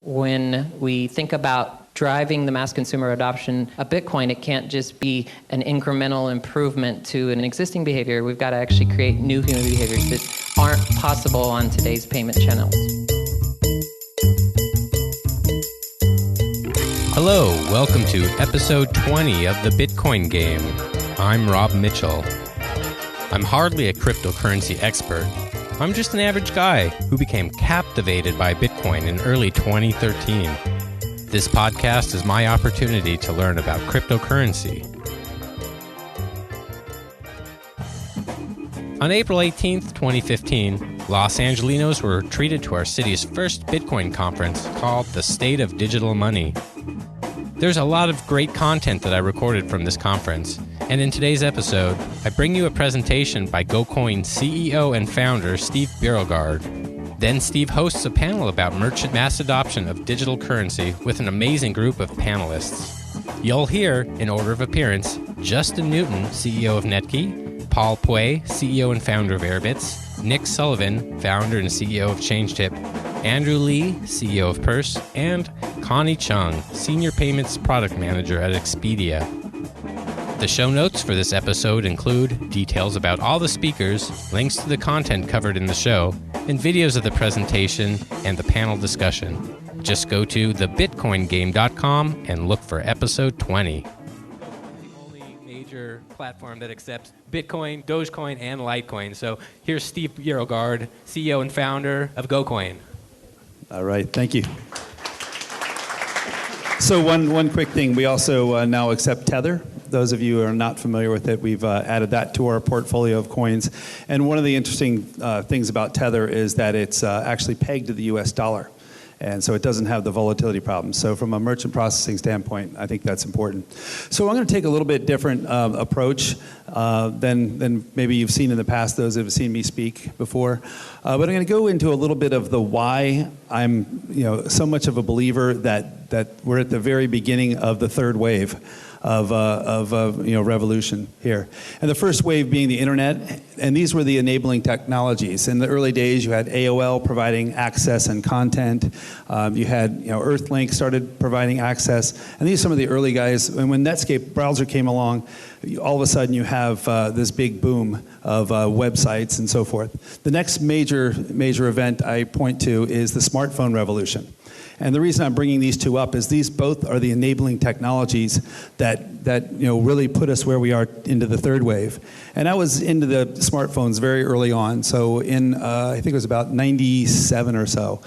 When we think about driving the mass consumer adoption of Bitcoin, it can't just be an incremental improvement to an existing behavior. We've got to actually create new human behaviors that aren't possible on today's payment channels. Hello, welcome to episode 20 of the Bitcoin Game. I'm Rob Mitchell. I'm hardly a cryptocurrency expert. I'm just an average guy who became captivated by Bitcoin in early 2013. This podcast is my opportunity to learn about cryptocurrency. On April 18th, 2015, Los Angelinos were treated to our city's first Bitcoin conference called the State of Digital Money. There's a lot of great content that I recorded from this conference, and in today's episode, I bring you a presentation by GoCoin CEO and founder Steve Bjerregaard. Then Steve hosts a panel about merchant mass adoption of digital currency with an amazing group of panelists. You'll hear, in order of appearance, Justin Newton, CEO of Netkey, Paul Pui, CEO and founder of Airbitz, Nick Sullivan, founder and CEO of ChangeTip, Andrew Lee, CEO of Purse, and Connie Chung, Senior Payments Product Manager at Expedia. The show notes for this episode include details about all the speakers, links to the content covered in the show, and videos of the presentation and the panel discussion. Just go to thebitcoingame.com and look for episode 20. The only major platform that accepts Bitcoin, Dogecoin, and Litecoin. So here's Steve Bjerregaard, CEO and founder of GoCoin. All right, thank you. So one quick thing, we also now accept Tether. Those of you who are not familiar with it, we've added that to our portfolio of coins. And one of the interesting things about Tether is that it's actually pegged to the US dollar. And so it doesn't have the volatility problems. So from a merchant processing standpoint, I think that's important. So I'm going to take a little bit different approach than maybe you've seen in the past, those that have seen me speak before. But I'm going to go into a little bit of the why I'm so much of a believer that we're at the very beginning of the third wave of revolution here. And the first wave being the internet, and these were the enabling technologies. In the early days, you had AOL providing access and content. You had Earthlink started providing access. And these are some of the early guys. And when Netscape browser came along, all of a sudden you have this big boom of websites and so forth. The next major event I point to is the smartphone revolution. And the reason I'm bringing these two up is these both are the enabling technologies that really put us where we are into the third wave. And I was into the smartphones very early on. So in I think it was about 97 or so,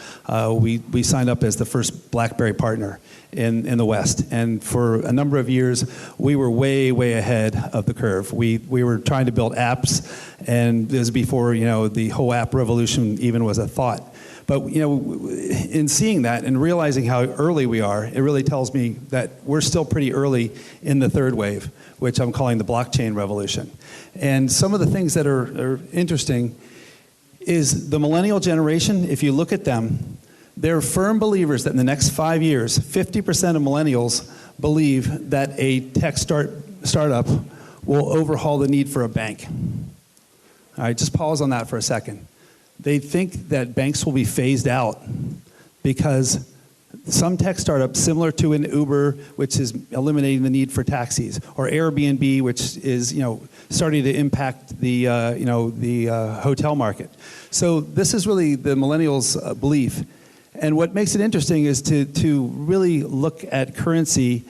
we signed up as the first BlackBerry partner in the West. And for a number of years, we were way ahead of the curve. We were trying to build apps, and this was before the whole app revolution even was a thought. But in seeing that and realizing how early we are, it really tells me that we're still pretty early in the third wave, which I'm calling the blockchain revolution. And some of the things that are interesting is the millennial generation. If you look at them, they're firm believers that in the next 5 years, 50% of millennials believe that a tech startup will overhaul the need for a bank. All right, just pause on that for a second. They think that banks will be phased out because some tech startups, similar to an Uber, which is eliminating the need for taxis, or Airbnb, which is starting to impact the hotel market. So this is really the millennials' belief. And what makes it interesting is to really look at currency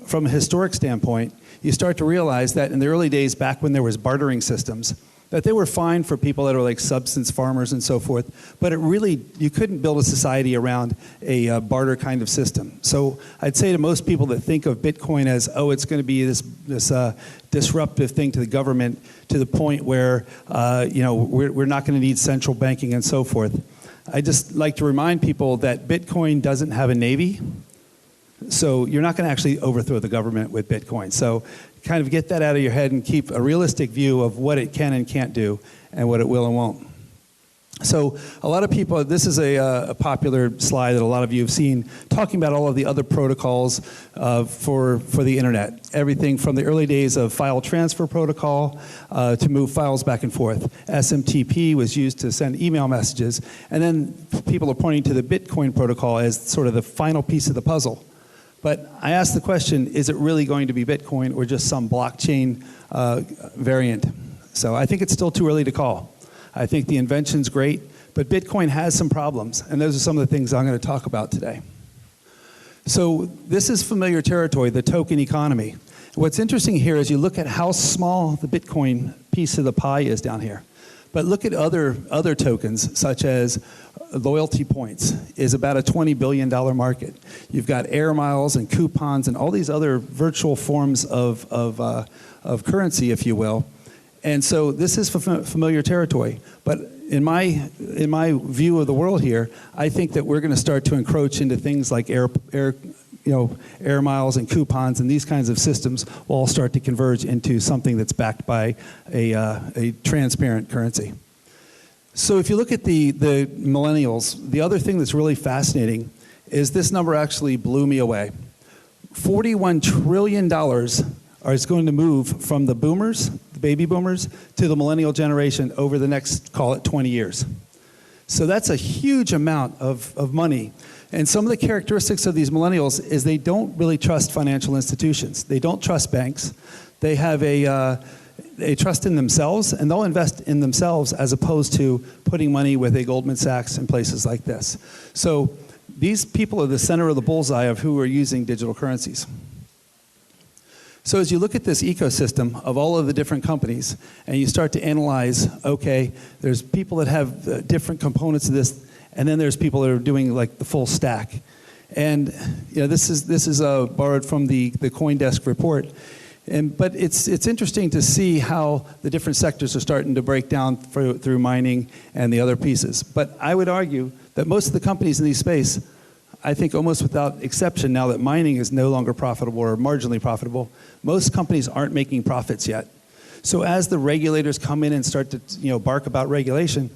from a historic standpoint. You start to realize that in the early days, back when there was bartering systems, that they were fine for people that are like subsistence farmers and so forth, but you couldn't build a society around a barter kind of system. So I'd say to most people that think of Bitcoin as, it's going to be this disruptive thing to the government to the point where, we're not going to need central banking and so forth. I just like to remind people that Bitcoin doesn't have a navy, so you're not going to actually overthrow the government with Bitcoin. So kind of get that out of your head and keep a realistic view of what it can and can't do and what it will and won't. So a lot of people, this is a popular slide that a lot of you have seen, talking about all of the other protocols for the internet. Everything from the early days of file transfer protocol to move files back and forth. SMTP was used to send email messages. And then people are pointing to the Bitcoin protocol as sort of the final piece of the puzzle. But I ask the question, is it really going to be Bitcoin or just some blockchain variant? So I think it's still too early to call. I think the invention's great, but Bitcoin has some problems, and those are some of the things I'm going to talk about today. So this is familiar territory, the token economy. What's interesting here is you look at how small the Bitcoin piece of the pie is down here. But look at other tokens, such as loyalty points, is about a $20 billion market. You've got air miles and coupons and all these other virtual forms of currency, if you will. And so this is familiar territory. But in my view of the world here, I think that we're going to start to encroach into things like air miles and coupons, and these kinds of systems will all start to converge into something that's backed by a transparent currency. So if you look at the millennials, the other thing that's really fascinating is this number actually blew me away. $41 trillion is going to move from the boomers, the baby boomers, to the millennial generation over the next, call it 20 years. So that's a huge amount of money. And some of the characteristics of these millennials is they don't really trust financial institutions. They don't trust banks. They have they trust in themselves, and they'll invest in themselves as opposed to putting money with a Goldman Sachs and places like this. So these people are the center of the bullseye of who are using digital currencies. So as you look at this ecosystem of all of the different companies, and you start to analyze, okay, there's people that have different components of this, and then there's people that are doing like the full stack. And you know, this is borrowed from the CoinDesk report. But it's interesting to see how the different sectors are starting to break down through mining and the other pieces. But I would argue that most of the companies in these space, I think almost without exception, now that mining is no longer profitable or marginally profitable, most companies aren't making profits yet. So as the regulators come in and start to bark about regulation,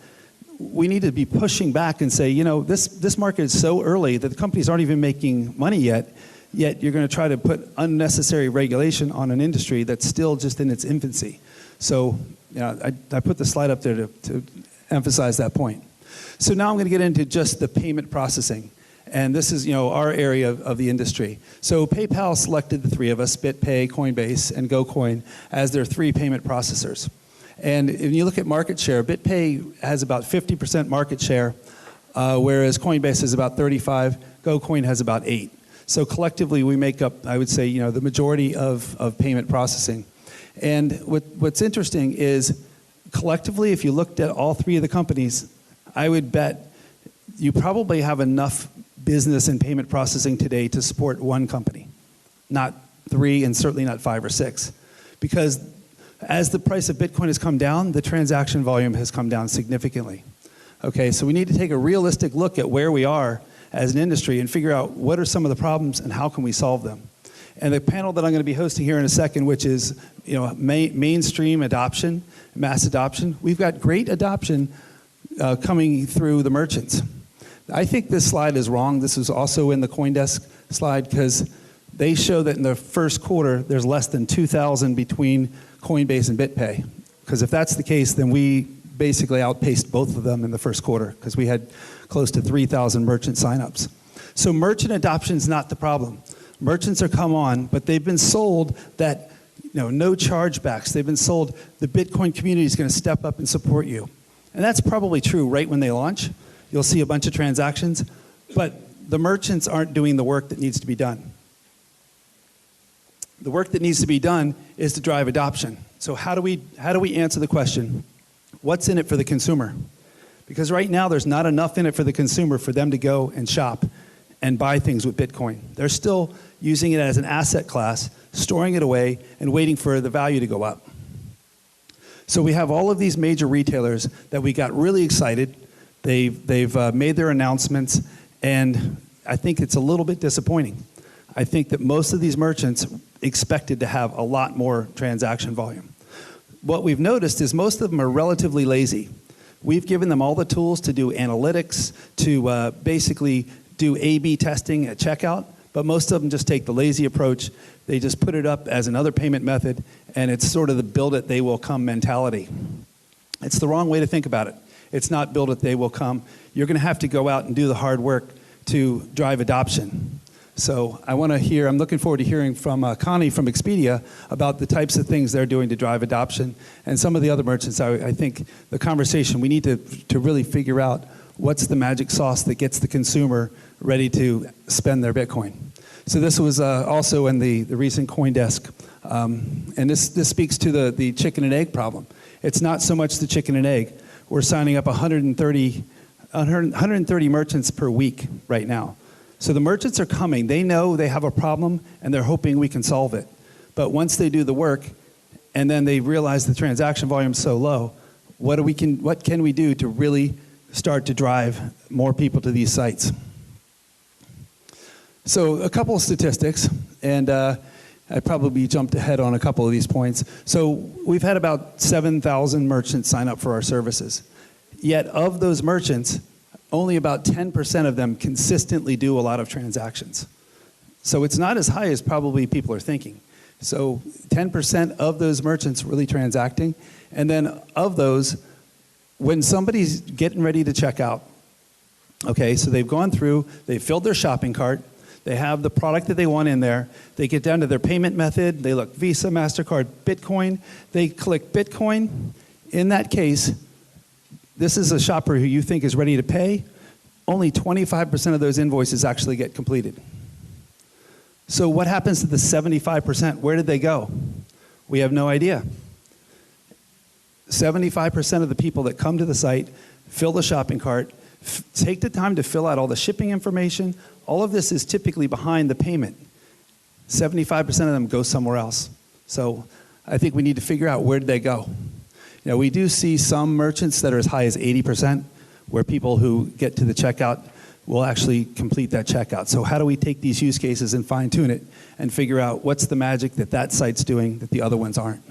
we need to be pushing back and say, this market is so early that the companies aren't even making money yet you're going to try to put unnecessary regulation on an industry that's still just in its infancy. So I put the slide up there to emphasize that point. So now I'm going to get into just the payment processing. And this is, our area of the industry. So PayPal selected the three of us, BitPay, Coinbase, and GoCoin, as their three payment processors. And when you look at market share, BitPay has about 50% market share, whereas Coinbase has about 35%, GoCoin has about 8%. So collectively, we make up, I would say, the majority of payment processing. And what's interesting is, collectively, if you looked at all three of the companies, I would bet you probably have enough business and payment processing today to support one company, not three, and certainly not 5 or 6. Because as the price of Bitcoin has come down, the transaction volume has come down significantly. Okay, so we need to take a realistic look at where we are as an industry and figure out what are some of the problems and how can we solve them. And the panel that I'm going to be hosting here in a second, which is mainstream adoption, mass adoption, we've got great adoption coming through the merchants. I think this slide is wrong. This is also in the CoinDesk slide because they show that in the first quarter there's less than 2,000 between Coinbase and BitPay. Because if that's the case, then we basically outpaced both of them in the first quarter because we had close to 3,000 merchant signups. So merchant adoption is not the problem. Merchants are come on, but they've been sold that no chargebacks. They've been sold the Bitcoin community is going to step up and support you. And that's probably true right when they launch. You'll see a bunch of transactions, but the merchants aren't doing the work that needs to be done. The work that needs to be done is to drive adoption. So how do we answer the question, what's in it for the consumer? Because right now there's not enough in it for the consumer for them to go and shop and buy things with Bitcoin. They're still using it as an asset class, storing it away, and waiting for the value to go up. So we have all of these major retailers that we got really excited. They've made their announcements, and I think it's a little bit disappointing. I think that most of these merchants expected to have a lot more transaction volume. What we've noticed is most of them are relatively lazy. We've given them all the tools to do analytics, to basically do A/B testing at checkout, but most of them just take the lazy approach. They just put it up as another payment method, and it's sort of the build it, they will come mentality. It's the wrong way to think about it. It's not build it, they will come. You're going to have to go out and do the hard work to drive adoption. So I'm looking forward to hearing from Connie from Expedia about the types of things they're doing to drive adoption. And some of the other merchants, I think the conversation, we need to really figure out what's the magic sauce that gets the consumer ready to spend their Bitcoin. So this was also in the recent CoinDesk. And this speaks to the chicken and egg problem. It's not so much the chicken and egg. We're signing up 130 merchants per week right now. So the merchants are coming. They know they have a problem, and they're hoping we can solve it. But once they do the work, and then they realize the transaction volume is so low, what can we do to really start to drive more people to these sites? So a couple of statistics, and I probably jumped ahead on a couple of these points. So we've had about 7,000 merchants sign up for our services. Yet of those merchants, only about 10% of them consistently do a lot of transactions. So it's not as high as probably people are thinking. So 10% of those merchants really transacting. And then of those, when somebody's getting ready to check out, okay, so they've gone through, they've filled their shopping cart, they have the product that they want in there, they get down to their payment method, they look Visa, MasterCard, Bitcoin, they click Bitcoin. In that case, this is a shopper who you think is ready to pay. Only 25% of those invoices actually get completed. So what happens to the 75%? Where did they go? We have no idea. 75% of the people that come to the site, fill the shopping cart, take the time to fill out all the shipping information. All of this is typically behind the payment. 75% of them go somewhere else. So I think we need to figure out where did they go. You know, we do see some merchants that are as high as 80%, where people who get to the checkout will actually complete that checkout. So how do we take these use cases and fine-tune it and figure out what's the magic that site's doing that the other ones aren't?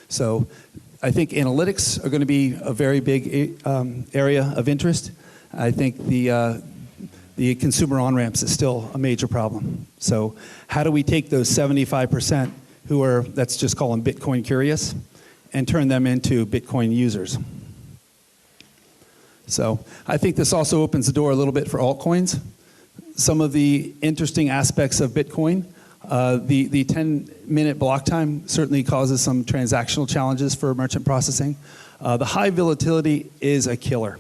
So I think analytics are going to be a very big area of interest. I think the consumer on-ramps is still a major problem. So how do we take those 75% who are, let's just call them Bitcoin curious, and turn them into Bitcoin users? So I think this also opens the door a little bit for altcoins. Some of the interesting aspects of Bitcoin, the 10-minute block time certainly causes some transactional challenges for merchant processing. The high volatility is a killer.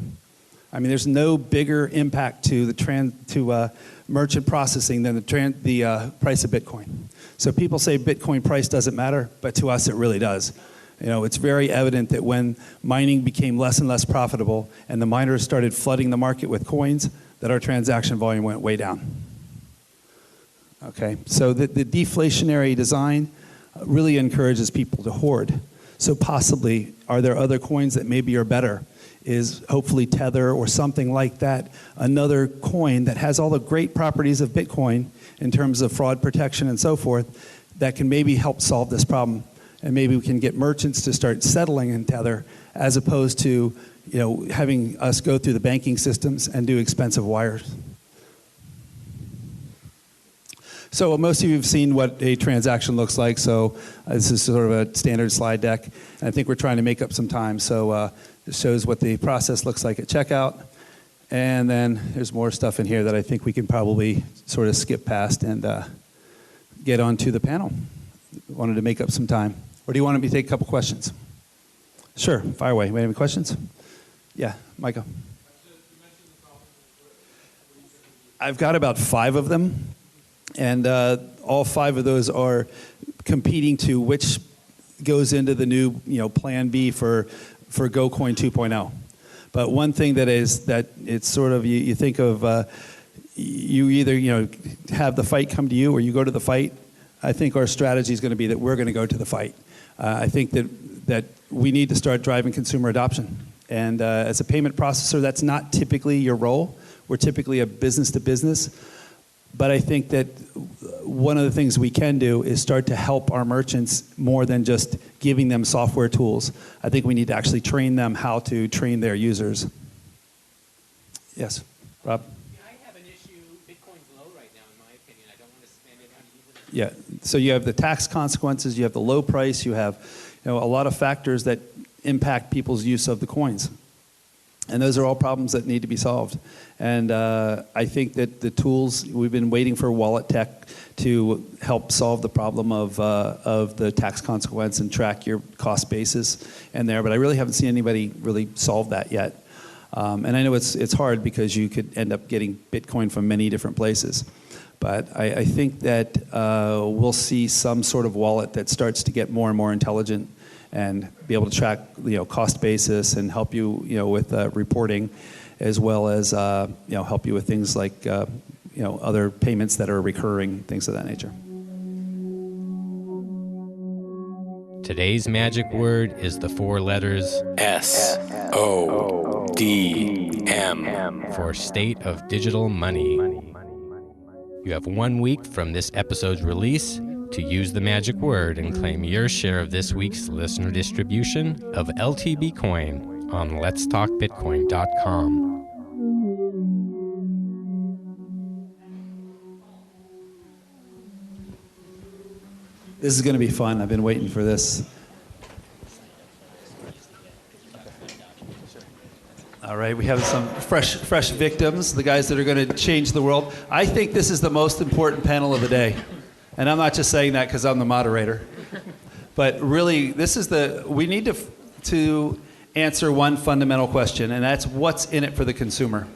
I mean, there's no bigger impact to merchant processing than the price of Bitcoin. So people say Bitcoin price doesn't matter, but to us it really does. You know, it's very evident that when mining became less and less profitable and the miners started flooding the market with coins, that our transaction volume went way down. Okay, so the deflationary design really encourages people to hoard. So possibly, are there other coins that maybe are better? Is hopefully Tether or something like that, another coin that has all the great properties of Bitcoin in terms of fraud protection and so forth, that can maybe help solve this problem. And maybe we can get merchants to start settling in Tether as opposed to, you know, having us go through the banking systems and do expensive wires. So most of you have seen what a transaction looks like. So this is sort of a standard slide deck. And I think we're trying to make up some time. So this shows what the process looks like at checkout. And then there's more stuff in here that I think we can probably sort of skip past and get onto the panel. Wanted to make up some time. Or do you want me to take a couple questions? Sure, fire away. Any questions? Yeah, Micah. I've got about 5 of them, and all 5 of those are competing to which goes into the new, Plan B for GoCoin 2.0. But one thing that is that it's sort of you think of you either have the fight come to you or you go to the fight. I think our strategy is going to be that we're going to go to the fight. I think that we need to start driving consumer adoption. And as a payment processor, that's not typically your role. We're typically a business-to-business. But I think that one of the things we can do is start to help our merchants more than just giving them software tools. I think we need to actually train them how to train their users. Yes, Rob? I have an issue. Bitcoin's low right now, in my opinion. I don't want to spend it unevenly. Yeah, so you have the tax consequences, you have the low price, you have a lot of factors that impact people's use of the coins. And those are all problems that need to be solved. And I think that the tools, we've been waiting for wallet tech to help solve the problem of the tax consequence and track your cost basis in there, but I really haven't seen anybody really solve that yet. And I know it's hard because you could end up getting Bitcoin from many different places. But I think that we'll see some sort of wallet that starts to get more and more intelligent and be able to track cost basis and help you with reporting, as well as help you with things like other payments that are recurring, things of that nature. Today's magic word is the 4 letters SODM for State of Digital Money. You have 1 week from this episode's release to use the magic word and claim your share of this week's listener distribution of LTB Coin on letstalkbitcoin.com. This is going to be fun. I've been waiting for this. All right, we have some fresh victims, the guys that are going to change the world. I think this is the most important panel of the day. And I'm not just saying that because I'm the moderator. But really, we need to answer one fundamental question, and that's what's in it for the consumer.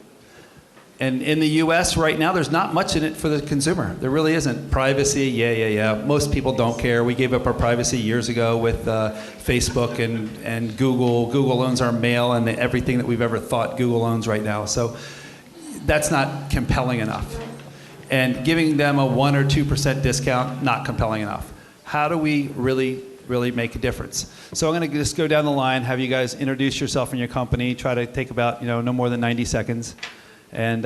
And in the US right now, there's not much in it for the consumer. There really isn't. Privacy, yeah. Most people don't care. We gave up our privacy years ago with Facebook and Google. Google owns our mail and everything that we've ever thought Google owns right now. So that's not compelling enough. And giving them a 1 or 2% discount, not compelling enough. How do we really make a difference? So I'm going to just go down the line, have you guys introduce yourself and your company, try to take about no more than 90 seconds. And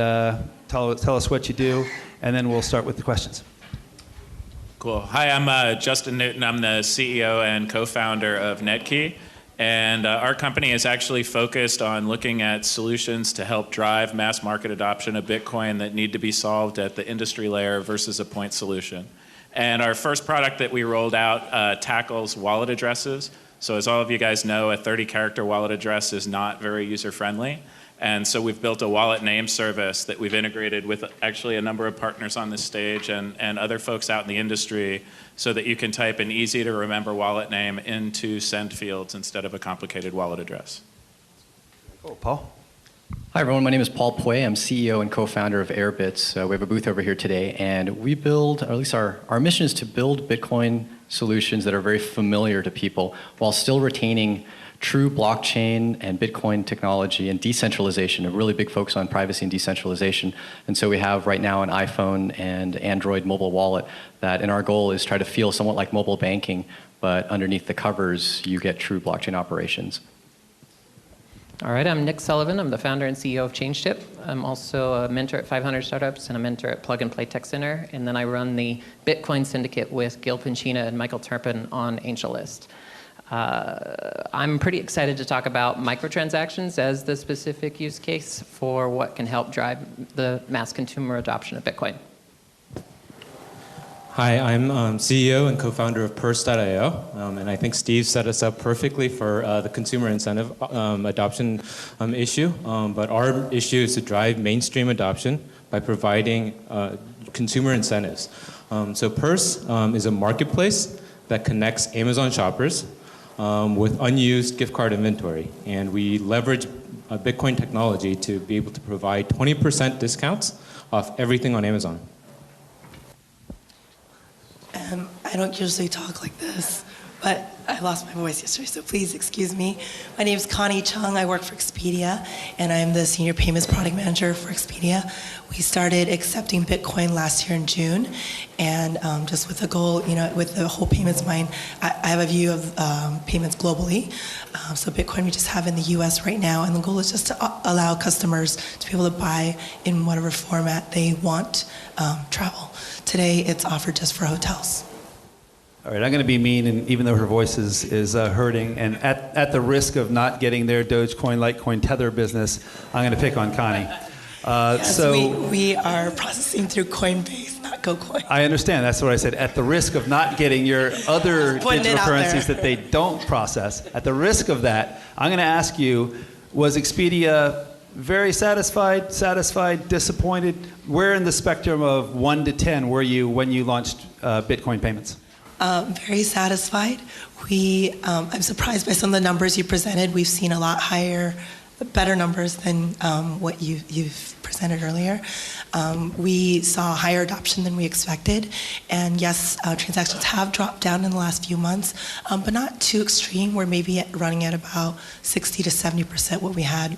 tell us what you do, and then we'll start with the questions. Cool. Hi, I'm Justin Newton. I'm the CEO and co-founder of Netkey. And our company is actually focused on looking at solutions to help drive mass market adoption of Bitcoin that need to be solved at the industry layer versus a point solution. And our first product that we rolled out tackles wallet addresses. So as all of you guys know, a 30-character wallet address is not very user-friendly. And so we've built a wallet name service that we've integrated with actually a number of partners on this stage and other folks out in the industry so that you can type an easy-to-remember wallet name into send fields instead of a complicated wallet address. Cool. Paul? Hi, everyone. My name is Paul Pui. I'm CEO and co-founder of Airbits. We have a booth over here today, and we build, or at least our mission is to build Bitcoin solutions that are very familiar to people while still retaining true blockchain and Bitcoin technology and decentralization, a really big focus on privacy and decentralization. And so we have right now an iPhone and Android mobile wallet that, and our goal is try to feel somewhat like mobile banking, but underneath the covers, you get true blockchain operations. All right, I'm Nick Sullivan. I'm the founder and CEO of ChangeTip. I'm also a mentor at 500 Startups and a mentor at Plug and Play Tech Center. And then I run the Bitcoin Syndicate with Gil Pinchina and Michael Turpin on AngelList. I'm pretty excited to talk about microtransactions as the specific use case for what can help drive the mass consumer adoption of Bitcoin. Hi, I'm CEO and co-founder of Purse.io, and I think Steve set us up perfectly for the consumer incentive adoption issue. But our issue is to drive mainstream adoption by providing consumer incentives. So Purse is a marketplace that connects Amazon shoppers with unused gift card inventory. And we leverage Bitcoin technology to be able to provide 20% discounts off everything on Amazon. I don't usually talk like this, but I lost my voice yesterday, so please excuse me. My name is Connie Chung. I work for Expedia, and I'm the Senior Payments Product Manager for Expedia. We started accepting Bitcoin last year in June, and just with the goal, with the whole payments mind, I have a view of payments globally. So Bitcoin we just have in the U.S. right now, and the goal is just to allow customers to be able to buy in whatever format they want travel. Today, it's offered just for hotels. All right, I'm going to be mean, and even though her voice is hurting, and at the risk of not getting their Dogecoin, Litecoin, Tether business, I'm going to pick on Connie. Yes, we are processing through Coinbase, not GoCoin. I understand. That's what I said. At the risk of not getting your other digital currencies that they don't process, at the risk of that, I'm going to ask you, was Expedia very satisfied, disappointed? Where in the spectrum of 1 to 10 were you when you launched Bitcoin payments? Very satisfied. I'm surprised by some of the numbers you presented. We've seen a lot better numbers than what you've presented earlier. We saw higher adoption than we expected, and yes, transactions have dropped down in the last few months, but not too extreme. We're maybe running at about 60 to 70% what we had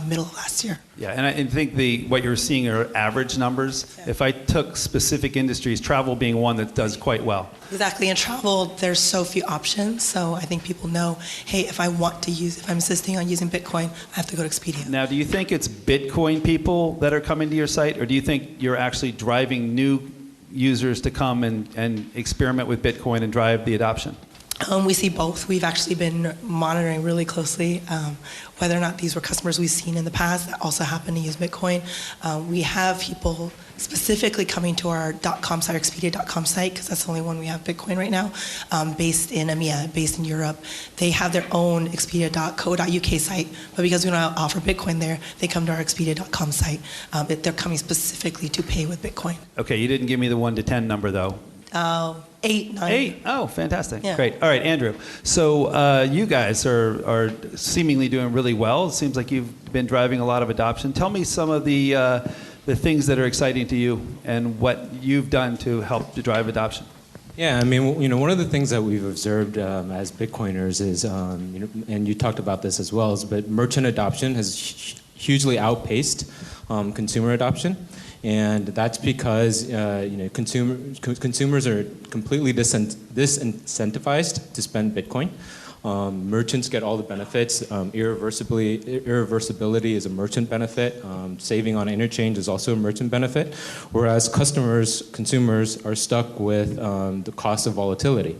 middle of last year. Yeah, and I think what you're seeing are average numbers. Yeah. If I took specific industries, travel being one that does quite well. Exactly. In travel, there's so few options, so I think people know, hey, if I'm insisting on using Bitcoin, I have to go to Expedia. Now, do you think it's Bitcoin people that are coming to your site, or do you think you're actually driving new users to come and experiment with Bitcoin and drive the adoption? We see both. We've actually been monitoring really closely whether or not these were customers we've seen in the past that also happen to use Bitcoin. We have people specifically coming to our .com site, our Expedia.com site, because that's the only one we have Bitcoin right now, based in EMEA, based in Europe. They have their own Expedia.co.uk site, but because we don't offer Bitcoin there, they come to our Expedia.com site. They're coming specifically to pay with Bitcoin. Okay, you didn't give me the 1 to 10 number, though. 8, 9. 8? Oh, fantastic. Yeah. Great. All right, Andrew. So you guys are seemingly doing really well. It seems like you've been driving a lot of adoption. Tell me some of the things that are exciting to you and what you've done to help to drive adoption. Yeah, I mean, one of the things that we've observed as Bitcoiners is, and you talked about this as well, but merchant adoption has hugely outpaced consumer adoption. And that's because consumers are completely disincentivized to spend Bitcoin. Merchants get all the benefits. Irreversibility is a merchant benefit. Saving on interchange is also a merchant benefit. Whereas consumers are stuck with the cost of volatility.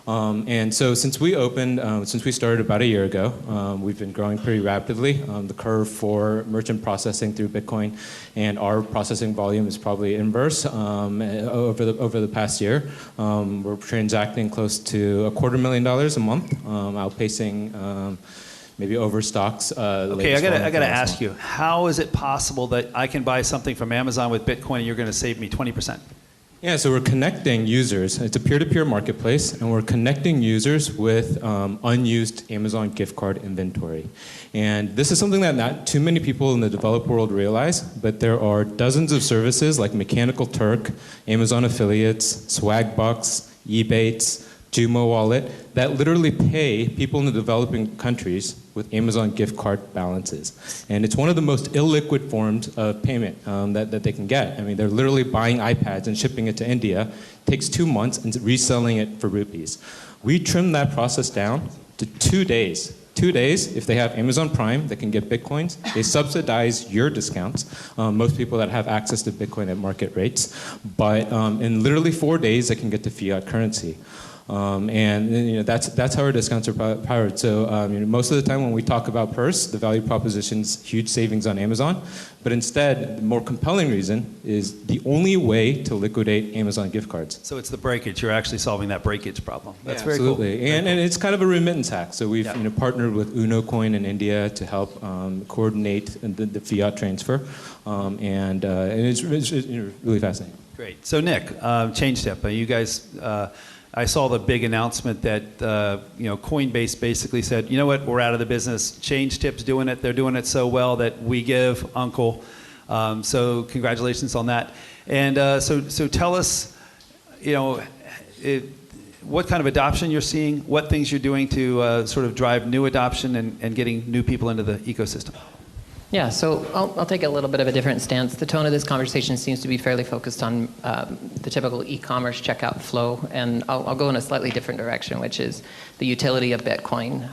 And so since we started about a year ago, we've been growing pretty rapidly. The curve for merchant processing through Bitcoin and our processing volume is probably inverse over the past year. We're transacting close to $250,000 a month, outpacing maybe Overstock's. Okay, I gotta ask you, how is it possible that I can buy something from Amazon with Bitcoin and you're going to save me 20%? Yeah, so we're connecting users. It's a peer-to-peer marketplace, and we're connecting users with unused Amazon gift card inventory. And this is something that not too many people in the developed world realize, but there are dozens of services like Mechanical Turk, Amazon Affiliates, Swagbucks, Ebates, Jumo Wallet, that literally pay people in the developing countries with Amazon gift card balances. And it's one of the most illiquid forms of payment that they can get. I mean, they're literally buying iPads and shipping it to India. It takes 2 months and reselling it for rupees. We trimmed that process down to 2 days. 2 days, if they have Amazon Prime, they can get Bitcoins. They subsidize your discounts. Most people that have access to Bitcoin at market rates. But in literally 4 days, they can get to fiat currency. And that's how our discounts are powered. So most of the time when we talk about Purse, the value proposition's huge savings on Amazon. But instead, the more compelling reason is the only way to liquidate Amazon gift cards. So it's the breakage. You're actually solving that breakage problem. That's very absolutely. cool. And it's kind of a remittance hack. So we've partnered with UnoCoin in India to help coordinate the fiat transfer. And it's really fascinating. Great. So Nick, ChangeTip. You guys... I saw the big announcement that Coinbase basically said, you know what, we're out of the business. ChangeTip's doing it. They're doing it so well that we give Uncle. So congratulations on that. And so tell us, what kind of adoption you're seeing, what things you're doing to sort of drive new adoption and getting new people into the ecosystem. Yeah, so I'll take a little bit of a different stance. The tone of this conversation seems to be fairly focused on the typical e-commerce checkout flow, and I'll go in a slightly different direction, which is the utility of Bitcoin.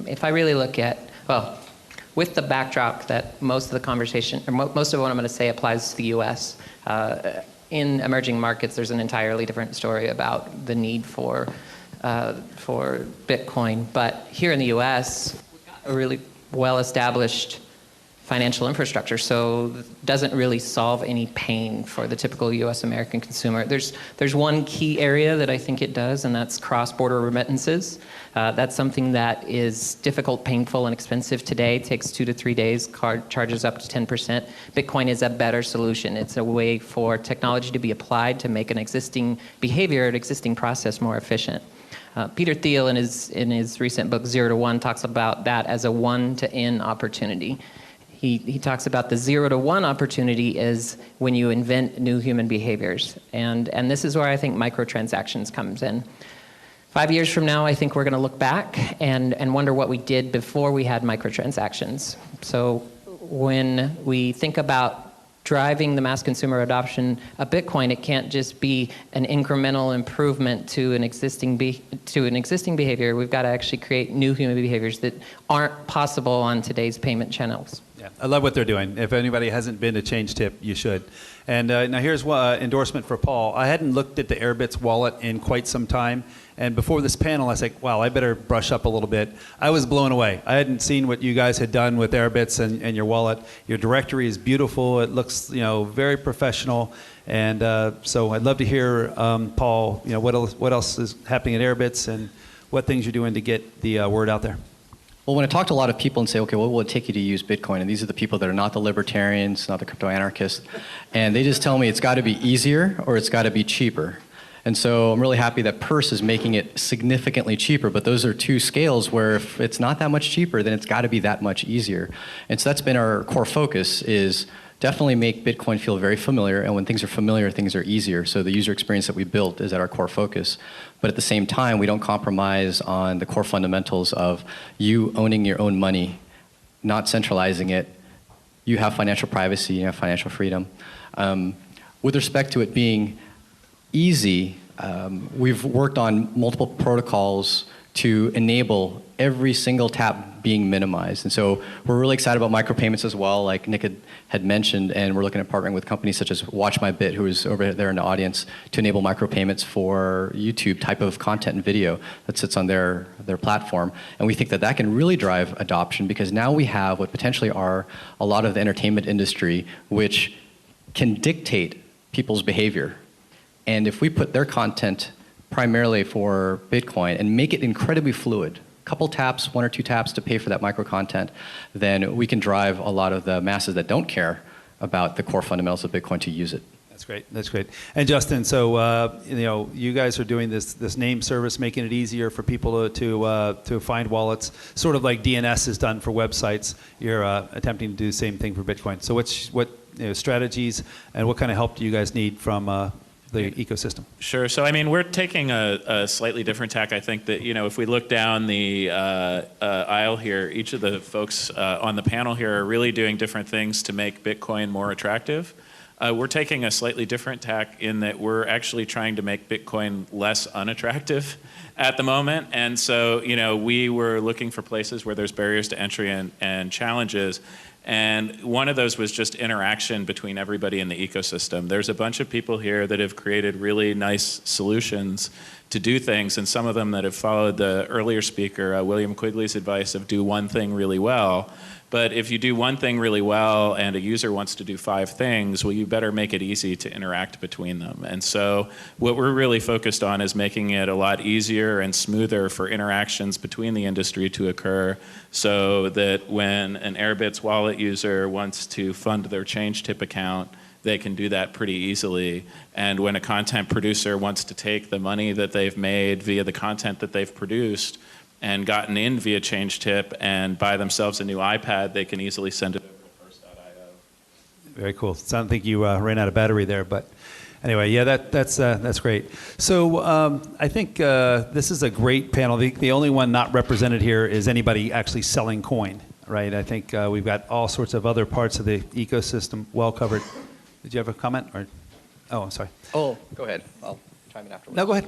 If I really look at, well, with the backdrop that most of the conversation, or most of what I'm going to say applies to the U.S., in emerging markets, there's an entirely different story about the need for Bitcoin. But here in the U.S., we've got a really well-established financial infrastructure, so it doesn't really solve any pain for the typical U.S. American consumer. There's one key area that I think it does, and that's cross-border remittances. That's something that is difficult, painful, and expensive today. It takes 2 to 3 days, charges up to 10%. Bitcoin is a better solution. It's a way for technology to be applied to make an existing behavior, an existing process more efficient. Peter Thiel, in his recent book, 0 to 1, talks about that as a 1 to N opportunity. He talks about the 0 to 1 opportunity is when you invent new human behaviors. And this is where I think microtransactions comes in. 5 years from now, I think we're going to look back and wonder what we did before we had microtransactions. So when we think about driving the mass consumer adoption of Bitcoin, it can't just be an incremental improvement to an existing behavior. We've got to actually create new human behaviors that aren't possible on today's payment channels. Yeah, I love what they're doing. If anybody hasn't been to Change Tip, you should. And now here's one endorsement for Paul. I hadn't looked at the Airbitz wallet in quite some time. And before this panel, I was like, wow, I better brush up a little bit. I was blown away. I hadn't seen what you guys had done with Airbitz and your wallet. Your directory is beautiful. It looks, very professional. And so I'd love to hear, Paul, what else is happening at Airbitz and what things you're doing to get the word out there. Well, when I talk to a lot of people and say, okay, what will it take you to use Bitcoin? And these are the people that are not the libertarians, not the crypto anarchists. And they just tell me it's got to be easier or it's got to be cheaper. And so I'm really happy that Purse is making it significantly cheaper, but those are two scales where if it's not that much cheaper, then it's got to be that much easier. And so that's been our core focus, is definitely make Bitcoin feel very familiar, and when things are familiar, things are easier. So the user experience that we built is at our core focus. But at the same time, we don't compromise on the core fundamentals of you owning your own money, not centralizing it. You have financial privacy, you have financial freedom. With respect to it being easy, we've worked on multiple protocols to enable every single tap being minimized. And so we're really excited about micropayments as well, like Nick had mentioned, and we're looking at partnering with companies such as WatchMyBit, who is over there in the audience, to enable micropayments for YouTube type of content and video that sits on their platform. And we think that that can really drive adoption, because now we have what potentially are a lot of the entertainment industry which can dictate people's behavior. And if we put their content primarily for Bitcoin and make it incredibly fluid, a couple taps, 1 or 2 taps to pay for that micro content, then we can drive a lot of the masses that don't care about the core fundamentals of Bitcoin to use it. That's great. That's great. And Justin, so you guys are doing this name service, making it easier for people to find wallets, sort of like DNS is done for websites. You're attempting to do the same thing for Bitcoin. So what strategies and what kind of help do you guys need from the ecosystem? Sure. So, we're taking a slightly different tack. I think that, if we look down the aisle here, each of the folks on the panel here are really doing different things to make Bitcoin more attractive. We're taking a slightly different tack in that we're actually trying to make Bitcoin less unattractive at the moment. And so, we were looking for places where there's barriers to entry and challenges. And one of those was just interaction between everybody in the ecosystem. There's a bunch of people here that have created really nice solutions to do things, and some of them that have followed the earlier speaker, William Quigley's advice of do one thing really well. But if you do one thing really well and a user wants to do 5 things, well, you better make it easy to interact between them. And so what we're really focused on is making it a lot easier and smoother for interactions between the industry to occur, so that when an Airbitz wallet user wants to fund their Change Tip account, they can do that pretty easily. And when a content producer wants to take the money that they've made via the content that they've produced and gotten in via Change Tip and buy themselves a new iPad, they can easily send it over to Purse.io. Very cool. So I don't think you ran out of battery there, but Anyway, yeah, that's great. So I think this is a great panel. The only one not represented here is anybody actually selling coin, right? I think we've got all sorts of other parts of the ecosystem well covered. Did you have a comment? Or, oh, I'm sorry. Oh, go ahead. I'll chime in afterwards. No, go ahead.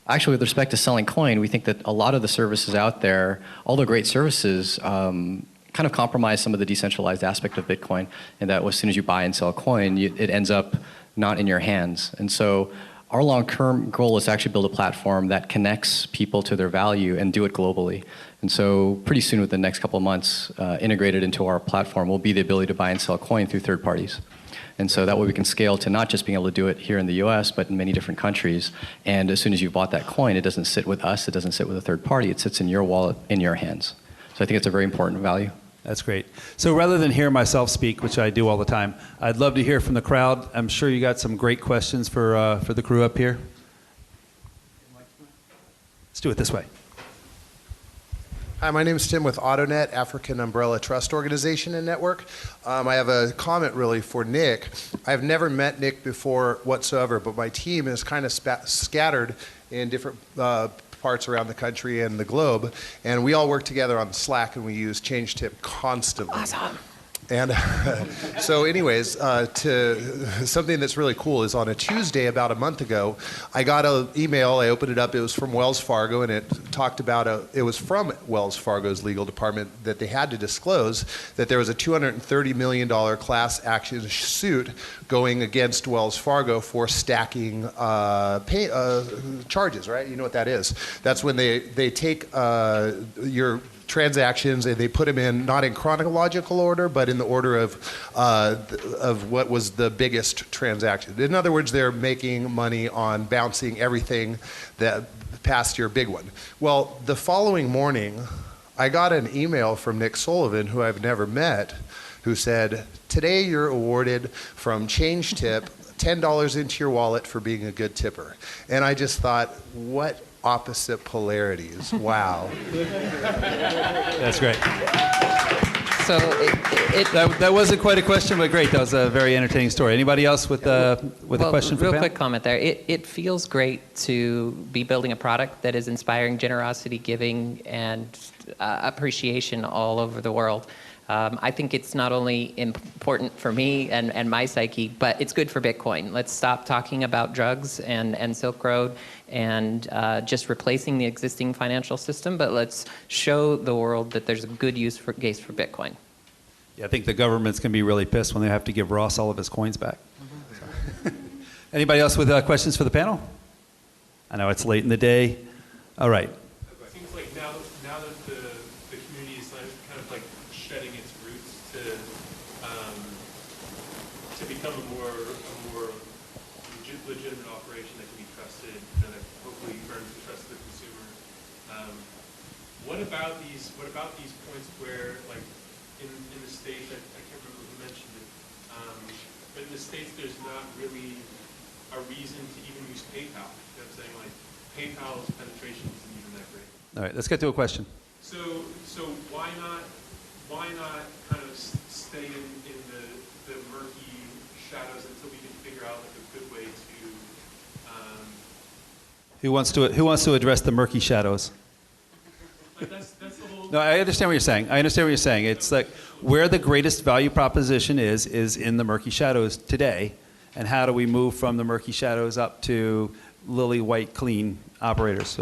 Actually, with respect to selling coin, we think that a lot of the services out there, all the great services, kind of compromise some of the decentralized aspect of Bitcoin, and that as soon as you buy and sell a coin, it ends up not in your hands. And so our long-term goal is to actually build a platform that connects people to their value and do it globally. And so pretty soon, within the next couple of months, integrated into our platform will be the ability to buy and sell coin through third parties. And so that way we can scale to not just being able to do it here in the US, but in many different countries. And as soon as you've bought that coin, it doesn't sit with us, it doesn't sit with a third party, it sits in your wallet, in your hands. So I think it's a very important value. That's great. So rather than hear myself speak, which I do all the time, I'd love to hear from the crowd. I'm sure you got some great questions for the crew up here. Let's do it this way. Hi, my name is Tim with AutoNet, African Umbrella Trust Organization and Network. I have a comment really for Nick. I've never met Nick before whatsoever, but my team is kind of scattered in different parts around the country and the globe, and we all work together on Slack, and we use ChangeTip constantly. Awesome. And so anyways, something that's really cool is on a Tuesday about a month ago, I got an email, I opened it up, it was from Wells Fargo, and it talked about, it was from Wells Fargo's legal department that they had to disclose that there was a $230 million class action suit going against Wells Fargo for stacking charges, right? You know what that is. That's when they take your transactions and they put them in not in chronological order but in the order of what was the biggest transaction. In other words, they're making money on bouncing everything that past your big one. Well, the following morning I got an email from Nick Sullivan, who I've never met, who said, today you're awarded from ChangeTip $10 into your wallet for being a good tipper. And I just thought, what opposite polarities. Wow. That's great. So that wasn't quite a question, but great. That was a very entertaining story. Anybody else with a question for real Pam? quick comment there. It feels great to be building a product that is inspiring generosity, giving, and appreciation all over the world. I think it's not only important for me and my psyche, but it's good for Bitcoin. Let's stop talking about drugs and Silk Road and just replacing the existing financial system, but let's show the world that there's a good case for Bitcoin. Yeah, I think the government's going to be really pissed when they have to give Ross all of his coins back. So. Anybody else with questions for the panel? I know it's late in the day. All right. It seems like now that the community is kind of like shedding its roots to become a more legitimate operation that can be trusted, that hopefully earns the trust of the consumer. What about these points where, like in the States, I can't remember who mentioned it, but in the States there's not really a reason to even use PayPal. You know what I'm saying? Like PayPal's penetration isn't even that great. All right, let's get to a question. So why not kind of stay in the murky shadows until we can figure out like a good way to Who wants to address the murky shadows? like that's the whole. No, I understand what you're saying. It's like where the greatest value proposition is in the murky shadows today, and how do we move from the murky shadows up to lily white clean operators?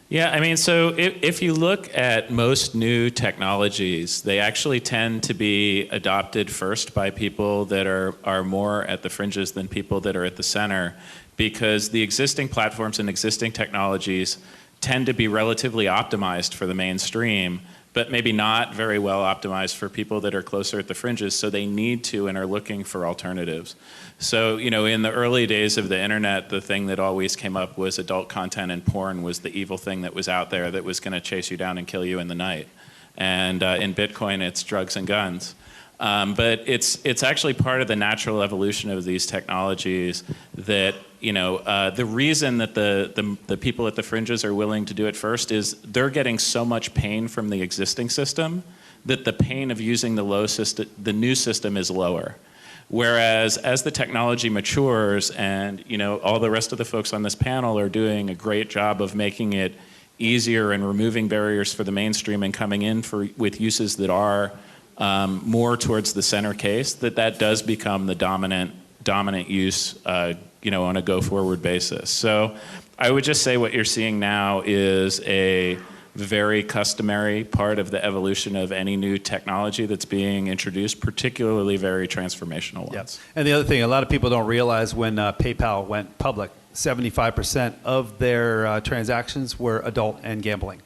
Yeah, I mean, so if you look at most new technologies, they actually tend to be adopted first by people that are more at the fringes than people that are at the center, because the existing platforms and existing technologies tend to be relatively optimized for the mainstream, but maybe not very well optimized for people that are closer at the fringes, so they need to and are looking for alternatives. So, you know, in the early days of the internet, the thing that always came up was adult content, and porn was the evil thing that was out there that was going to chase you down and kill you in the night. And in Bitcoin, it's drugs and guns. But it's actually part of the natural evolution of these technologies that, you know, the reason that the people at the fringes are willing to do it first is they're getting so much pain from the existing system that the pain of using the new system is lower. Whereas as the technology matures, and all the rest of the folks on this panel are doing a great job of making it easier and removing barriers for the mainstream and coming in with uses that are more towards the center case, that does become the dominant use, on a go-forward basis. So I would just say what you're seeing now is a very customary part of the evolution of any new technology that's being introduced, particularly very transformational ones. Yep. And the other thing, a lot of people don't realize when PayPal went public, 75% of their transactions were adult and gambling.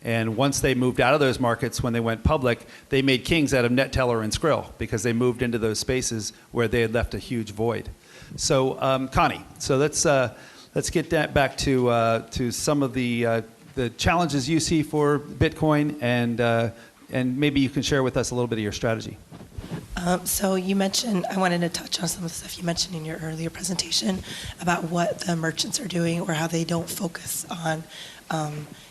And once they moved out of those markets, when they went public, they made kings out of NetTeller and Skrill because they moved into those spaces where they had left a huge void. So, Connie, so let's get that back to some of the challenges you see for Bitcoin, and maybe you can share with us a little bit of your strategy. So you mentioned, I wanted to touch on some of the stuff you mentioned in your earlier presentation about what the merchants are doing or how they don't focus on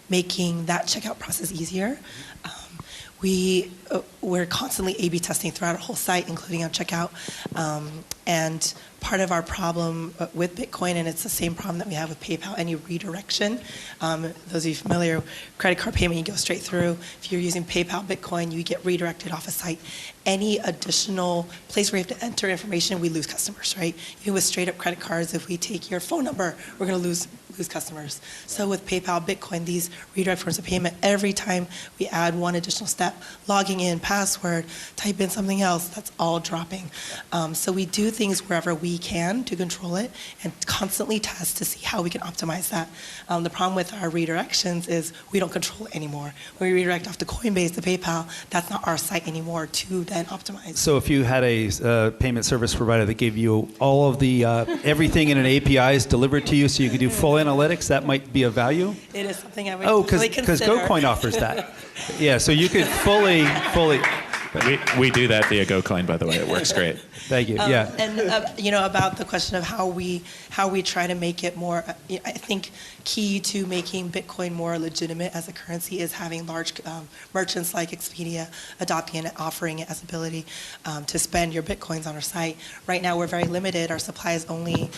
making that checkout process easier. We're constantly A/B testing throughout our whole site, including on checkout. And part of our problem with Bitcoin, and it's the same problem that we have with PayPal, any redirection. Those of you familiar, credit card payment, you go straight through. If you're using PayPal Bitcoin, you get redirected off a site. Any additional place where you have to enter information, we lose customers, right? Even with straight up credit cards, if we take your phone number, we're going to lose customers. So with PayPal Bitcoin, these redirect forms of payment, every time we add one additional step, logging in, password, type in something else, that's all dropping. So we do things wherever we can to control it and constantly test to see how we can optimize that. The problem with our redirections is we don't control it anymore. When we redirect off to Coinbase to PayPal, that's not our site anymore to then optimize. So if you had a payment service provider that gave you all of the everything in an API is delivered to you so you could do full analytics, that might be of value? It is something I would really consider. Because GoCoin offers that. Yeah, so you could fully. We do that via GoCoin, by the way. It works great. Thank you. Yeah. And about the question of how we try to make it more. I think key to making Bitcoin more legitimate as a currency is having large merchants like Expedia adopting and offering it as ability to spend your Bitcoins on our site. Right now, we're very limited. Our supply is only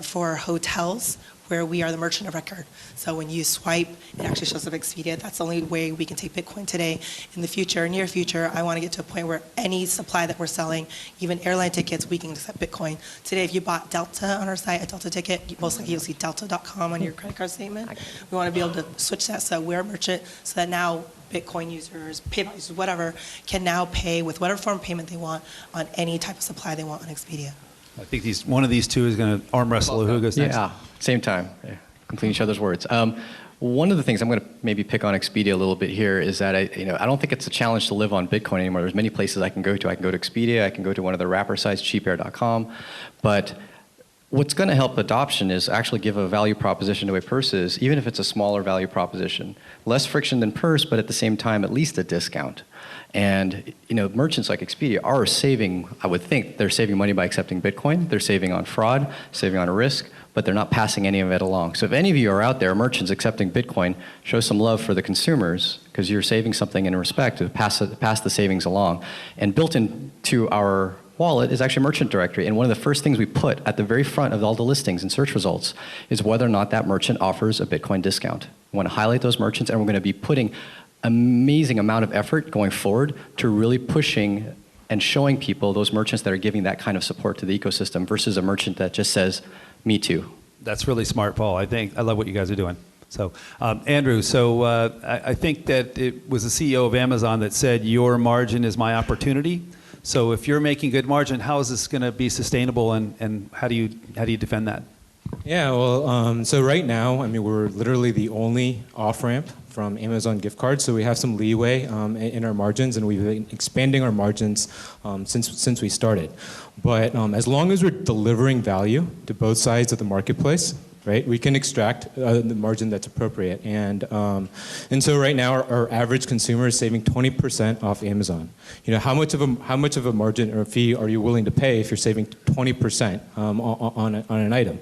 for hotels, where we are the merchant of record. So when you swipe, it actually shows up Expedia. That's the only way we can take Bitcoin today. In the future, near future, I want to get to a point where any supply that we're selling, even airline tickets, we can accept Bitcoin. Today, if you bought Delta on our site, a Delta ticket, most likely you'll see delta.com on your credit card statement. We want to be able to switch that so we're a merchant so that now Bitcoin users, PayPal users, whatever, can now pay with whatever form of payment they want on any type of supply they want on Expedia. I think one of these two is going to arm wrestle who goes next. Yeah, same time. Yeah, completing each other's words. One of the things I'm going to maybe pick on Expedia a little bit here is that I don't think it's a challenge to live on Bitcoin anymore. There's many places I can go to. I can go to Expedia. I can go to one of the wrapper sites, cheapair.com. But what's going to help adoption is actually give a value proposition to a purse, even if it's a smaller value proposition. Less friction than purse, but at the same time, at least a discount. And merchants like Expedia are saving, I would think, they're saving money by accepting Bitcoin. They're saving on fraud, saving on risk, but they're not passing any of it along. So if any of you are out there, merchants accepting Bitcoin, show some love for the consumers because you're saving something in respect to pass the savings along. And built into our wallet is actually a merchant directory. And one of the first things we put at the very front of all the listings and search results is whether or not that merchant offers a Bitcoin discount. We want to highlight those merchants, and we're going to be putting amazing amount of effort going forward to really pushing and showing people those merchants that are giving that kind of support to the ecosystem versus a merchant that just says, me too. That's really smart, Paul. I love what you guys are doing. So, Andrew, I think that it was the CEO of Amazon that said, your margin is my opportunity. So if you're making good margin, how is this going to be sustainable, and how do you defend that? Yeah, well, so right now, we're literally the only off-ramp from Amazon gift cards, so we have some leeway in our margins, and we've been expanding our margins since we started. But as long as we're delivering value to both sides of the marketplace, right? We can extract the margin that's appropriate. And so right now, our average consumer is saving 20% off Amazon. You know, how much of a margin or fee are you willing to pay if you're saving 20% on an item?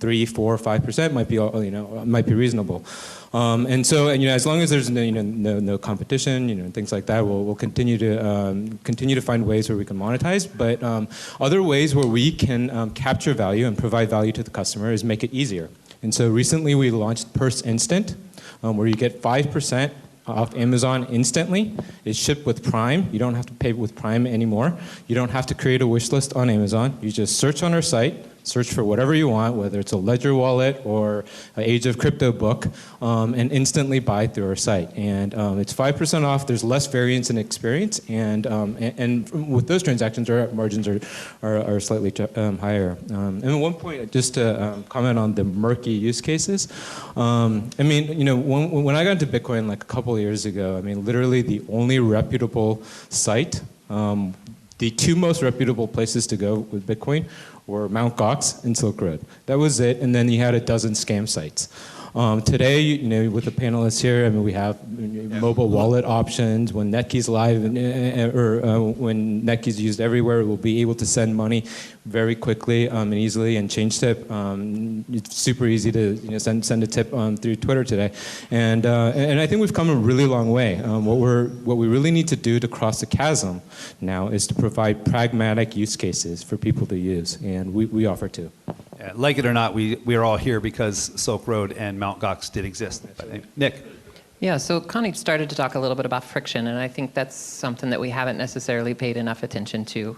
3, 4, 5% might be reasonable. And so, as long as there's no competition, things like that, we'll continue to find ways where we can monetize. But other ways where we can capture value and provide value to the customer is make it easier. And so recently we launched Purse Instant, where you get 5% off Amazon instantly. It's shipped with Prime. You don't have to pay with Prime anymore. You don't have to create a wish list on Amazon. You just search on our site, search for whatever you want, whether it's a Ledger wallet or an Age of Crypto book, and instantly buy through our site. And it's 5% off. There's less variance in experience, and with those transactions, our margins are slightly higher. And at one point, just to comment on the murky use cases, when I got into Bitcoin like a couple of years ago, literally the only reputable site, the two most reputable places to go with Bitcoin were Mt. Gox and Silk Road. That was it, and then you had a dozen scam sites. Today, with the panelists here, we have mobile wallet options. When Netkey's live, or when Netkey's used everywhere, we'll be able to send money very quickly and easily, and change tip. It's super easy to send a tip through Twitter today, and I think we've come a really long way. What we really need to do to cross the chasm now is to provide pragmatic use cases for people to use, and we offer to. Yeah, like it or not, we are all here because Silk Road and Mt. Gox did exist. Nick? Yeah, so Connie started to talk a little bit about friction, and I think that's something that we haven't necessarily paid enough attention to.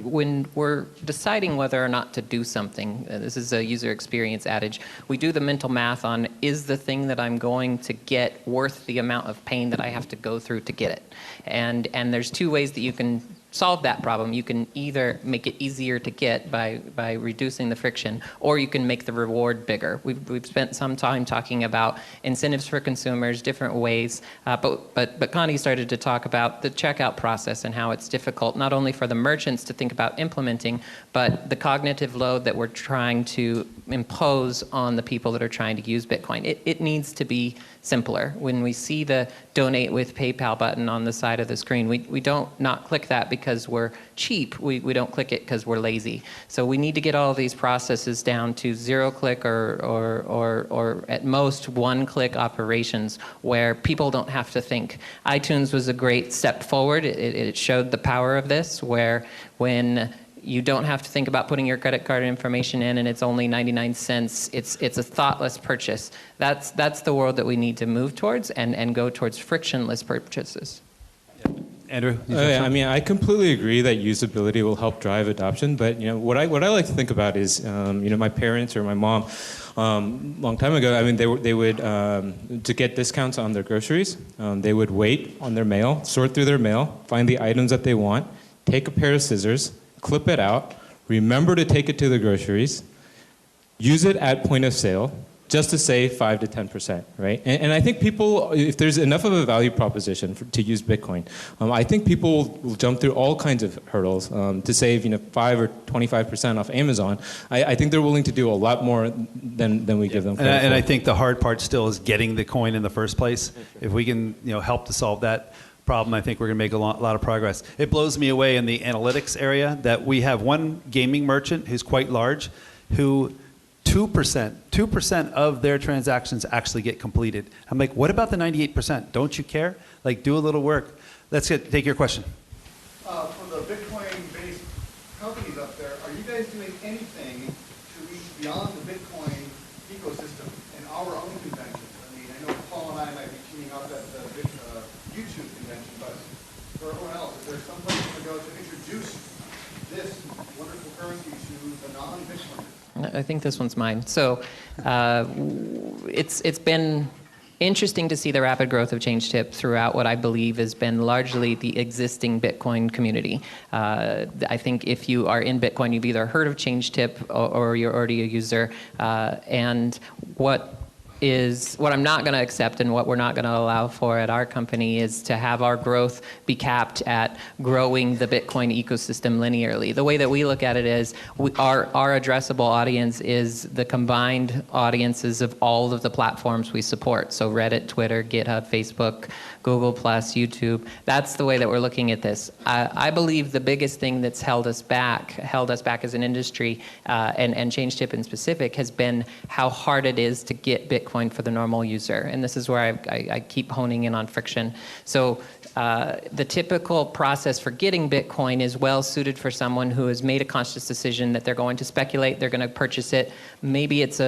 When we're deciding whether or not to do something, this is a user experience adage, we do the mental math on, is the thing that I'm going to get worth the amount of pain that I have to go through to get it? And there's two ways that you can solve that problem. You can either make it easier to get by reducing the friction, or you can make the reward bigger. We've spent some time talking about incentives for consumers, different ways, but Connie started to talk about the checkout process and how it's difficult, not only for the merchants to think about implementing, but the cognitive load that we're trying to impose on the people that are trying to use Bitcoin. It needs to be simpler. When we see the donate with PayPal button on the side of the screen, we don't not click that because we're cheap. We don't click it because we're lazy. So we need to get all of these processes down to 0-click or at most 1-click operations where people don't have to think. iTunes was a great step forward. It showed the power of this, where when you don't have to think about putting your credit card information in, and it's only 99 cents. It's a thoughtless purchase. That's the world that we need to move towards and go towards frictionless purchases. Andrew? I completely agree that usability will help drive adoption. But what I like to think about is, my parents or my mom, long time ago, they would to get discounts on their groceries, they would wait on their mail, sort through their mail, find the items that they want, take a pair of scissors, clip it out, remember to take it to the groceries, use it at point of sale, just to save 5 to 10%, right? And I think people, if there's enough of a value proposition to use Bitcoin, I think people will jump through all kinds of hurdles to save 5 or 25% off Amazon. I think they're willing to do a lot more than we give them credit for. And I think the hard part still is getting the coin in the first place. If we can help to solve that problem, I think we're going to make a lot of progress. It blows me away in the analytics area that we have one gaming merchant who's quite large, who 2% of their transactions actually get completed. I'm like, what about the 98%? Don't you care? Like, do a little work. Take your question. For the Bitcoin-based companies up there, are you guys doing anything to reach beyond the Bitcoin ecosystem and our own conventions? I know Paul and I might be teaming up at the YouTube convention, but for everyone else, is there some place to go to introduce this wonderful currency to the non-Bitcoiners? I think this one's mine. So it's been interesting to see the rapid growth of ChangeTip throughout what I believe has been largely the existing Bitcoin community. I think if you are in Bitcoin, you've either heard of ChangeTip or you're already a user. And what is what I'm not going to accept, and what we're not going to allow for at our company is to have our growth be capped at growing the Bitcoin ecosystem linearly. The way that we look at it is our addressable audience is the combined audiences of all of the platforms we support. So Reddit, Twitter, GitHub, Facebook, Google+, YouTube. That's the way that we're looking at this. I believe the biggest thing that's held us back as an industry, and ChangeTip in specific, has been how hard it is to get Bitcoin for the normal user. And this is where I keep honing in on friction. So the typical process for getting Bitcoin is well suited for someone who has made a conscious decision that they're going to speculate, they're going to purchase it. Maybe it's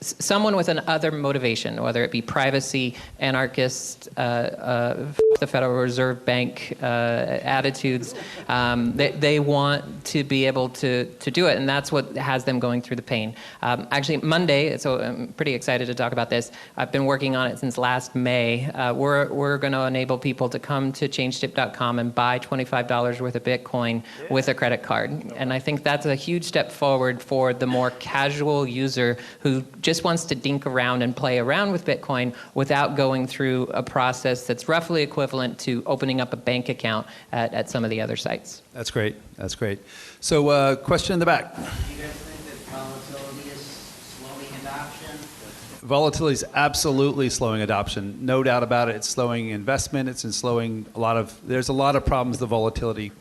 someone with an other motivation, whether it be privacy, anarchist, the Federal Reserve Bank attitudes. They want to be able to do it, and that's what has them going through the pain. Actually, Monday, so I'm pretty excited to talk about this. I've been working on it since last May. We're going to enable people to come to changetip.com and buy $25 worth of Bitcoin with a credit card. And I think that's a huge step forward for the more casual user who just wants to dink around and play around with Bitcoin without going through a process that's roughly equivalent to opening up a bank account at some of the other sites. That's great. That's great. So question in the back. Do you guys think that volatility is slowing adoption? Volatility is absolutely slowing adoption. No doubt about it. It's slowing investment. It's slowing there's a lot of problems the volatility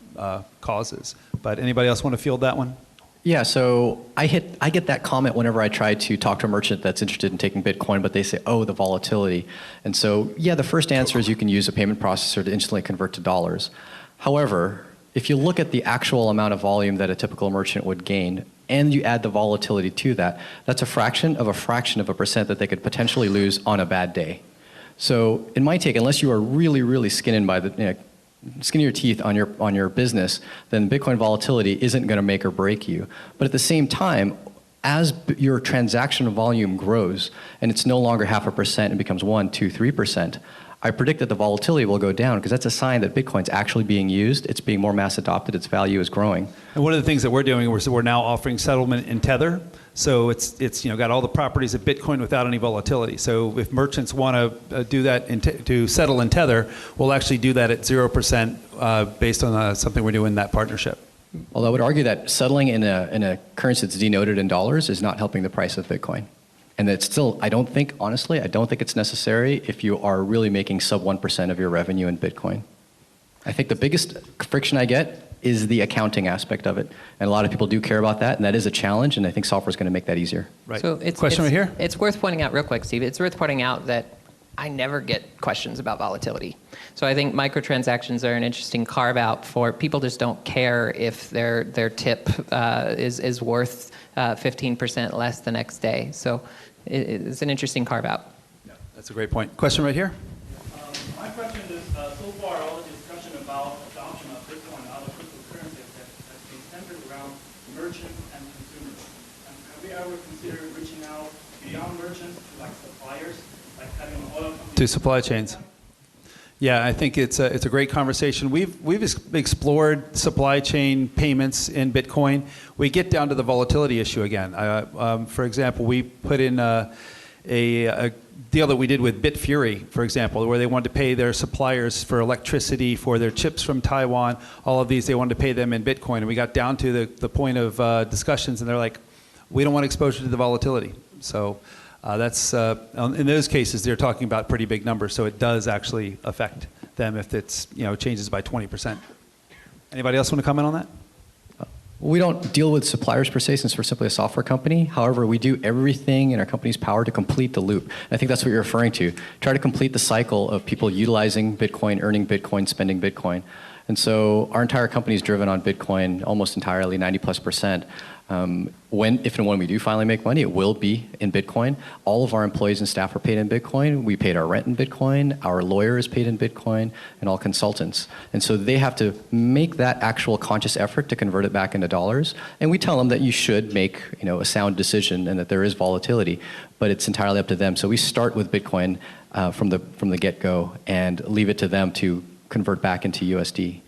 causes. But anybody else want to field that one? Yeah, so I get that comment whenever I try to talk to a merchant that's interested in taking Bitcoin, but they say, oh, the volatility. And so, yeah, the first answer is you can use a payment processor to instantly convert to dollars. However, if you look at the actual amount of volume that a typical merchant would gain, and you add the volatility to that, that's a fraction of a percent that they could potentially lose on a bad day. So in my take, unless you are really, really skin of your teeth on your business, then Bitcoin volatility isn't going to make or break you. But at the same time, as your transaction volume grows and it's no longer 0.5% and becomes 1%, 2%, 3%, I predict that the volatility will go down because that's a sign that Bitcoin's actually being used, it's being more mass adopted, its value is growing. And one of the things that we're doing is we're now offering settlement in Tether. So it's got all the properties of Bitcoin without any volatility. So if merchants want to do that to settle in Tether, we'll actually do that at 0% based on something we're doing in that partnership. Although I would argue that settling in a currency that's denoted in dollars is not helping the price of Bitcoin. And it's still, I don't think it's necessary if you are really making sub 1% of your revenue in Bitcoin. I think the biggest friction I get is the accounting aspect of it. And a lot of people do care about that, and that is a challenge, and I think software is going to make that easier. Right. So Question right here? It's worth pointing out real quick, Steve, it's worth pointing out that I never get questions about volatility. So I think microtransactions are an interesting carve-out for people just don't care if their tip is worth 15% less the next day. So it's an interesting carve-out. Yeah, that's a great point. Question right here? My question is, so far all the discussion about adoption of Bitcoin and other cryptocurrencies has been centered around merchants and consumers. And have we ever considered reaching out beyond merchants to like suppliers, like having an oil company? To supply chains. Yeah, I think it's a great conversation. We've explored supply chain payments in Bitcoin. We get down to the volatility issue again. For example, we put in a deal that we did with Bitfury, for example, where they wanted to pay their suppliers for electricity, for their chips from Taiwan, all of these, they wanted to pay them in Bitcoin. And we got down to the point of discussions, and they're like, we don't want exposure to the volatility. So that's in those cases, they're talking about pretty big numbers, so it does actually affect them if it's changes by 20%. Anybody else want to comment on that? We don't deal with suppliers per se since we're simply a software company. However, we do everything in our company's power to complete the loop. And I think that's what you're referring to. Try to complete the cycle of people utilizing Bitcoin, earning Bitcoin, spending Bitcoin. And so our entire company is driven on Bitcoin almost entirely, 90+%. If and when we do finally make money, it will be in Bitcoin. All of our employees and staff are paid in Bitcoin. We paid our rent in Bitcoin. Our lawyer is paid in Bitcoin, and all consultants. And so they have to make that actual conscious effort to convert it back into dollars. And we tell them that you should make a sound decision and that there is volatility, but it's entirely up to them. So we start with Bitcoin from the get-go and leave it to them to convert back into USD.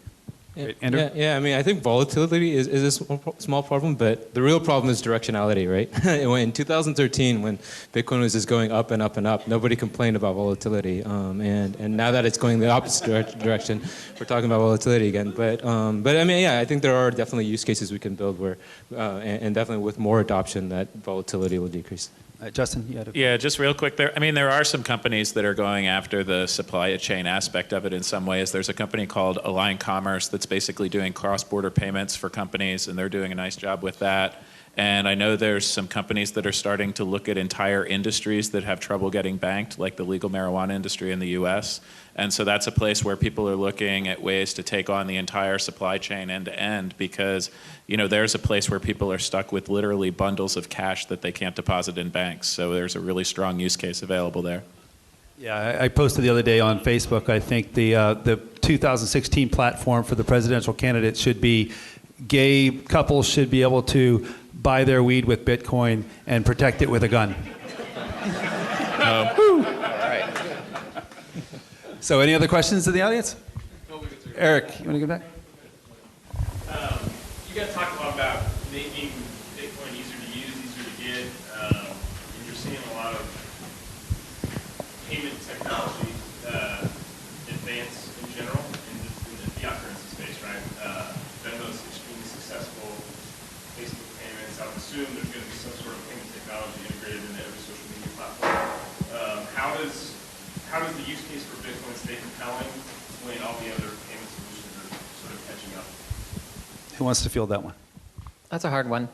Andrew? Yeah, I mean, I think volatility is a small problem, but the real problem is directionality, right? In 2013, when Bitcoin was just going up and up and up, nobody complained about volatility. And now that it's going the opposite direction, we're talking about volatility again. But I mean, yeah, I think there are definitely use cases we can build where, and definitely with more adoption, that volatility will decrease. Justin, you had a... Yeah, just real quick there. I mean, there are some companies that are going after the supply chain aspect of it in some ways. There's a company called Align Commerce that's basically doing cross-border payments for companies, and they're doing a nice job with that. And I know there's some companies that are starting to look at entire industries that have trouble getting banked, like the legal marijuana industry in the US. And so that's a place where people are looking at ways to take on the entire supply chain end to end, because there's a place where people are stuck with literally bundles of cash that they can't deposit in banks. So there's a really strong use case available there. Yeah, I posted the other day on Facebook, I think the 2016 platform for the presidential candidates should be gay couples should be able to buy their weed with Bitcoin and protect it with a gun. All right. So any other questions in the audience? Eric, you want to go back? You guys talked a lot about making Bitcoin easier to use, easier to get, and you're seeing a lot of payment technology advance in general in the fiat currency space, right? Venmo's extremely successful. Facebook payments, I would assume there's going to be some sort of payment technology integrated into every social media platform. How does the use case for Bitcoin stay compelling when all the other payment solutions are sort of catching up? Who wants to field that one? That's a hard one.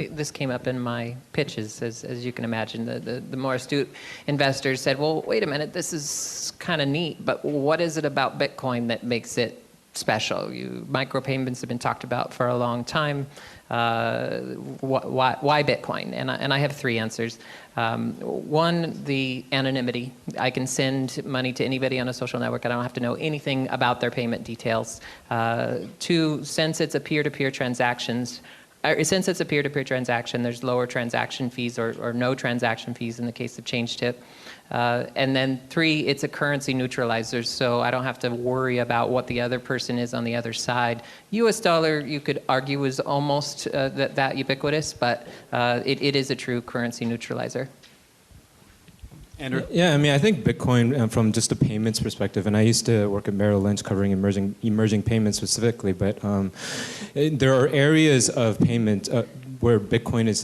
This came up in my pitches, as you can imagine. The more astute investors said, well, wait a minute, this is kind of neat, but what is it about Bitcoin that makes it special? Micropayments have been talked about for a long time. Why Bitcoin? And I have three answers. One, the anonymity. I can send money to anybody on a social network. I don't have to know anything about their payment details. Two, since it's a peer-to-peer transactions, since it's a peer-to-peer transaction, there's lower transaction fees or no transaction fees in the case of ChangeTip. And then three, it's a currency neutralizer, so I don't have to worry about what the other person is on the other side. US dollar, you could argue, is almost that ubiquitous, but it is a true currency neutralizer. Andrew? Yeah, I mean, I think Bitcoin, from just a payments perspective, and I used to work at Merrill Lynch covering emerging payments specifically, but there are areas of payment where Bitcoin is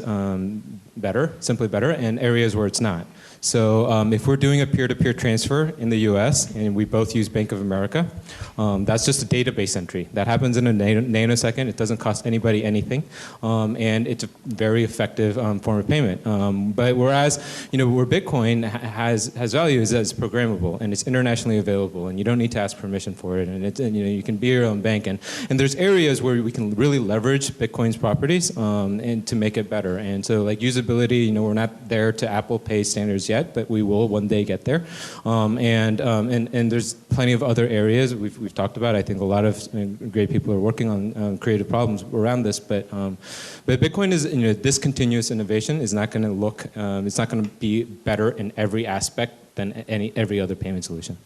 simply better, and areas where it's not. So if we're doing a peer-to-peer transfer in the US, and we both use Bank of America, that's just a database entry. That happens in a nanosecond. It doesn't cost anybody anything, and it's a very effective form of payment. But whereas, where Bitcoin has value is that it's programmable, and it's internationally available, and you don't need to ask permission for it, and you can be your own bank. And there's areas where we can really leverage Bitcoin's properties and to make it better. And so, like usability, we're not there to Apple Pay standards yet, but we will one day get there. And there's plenty of other areas we've talked about. I think a lot of great people are working on creative problems around this. But Bitcoin is, this continuous innovation is not going to look, it's not going to be better in every aspect than every other payment solution.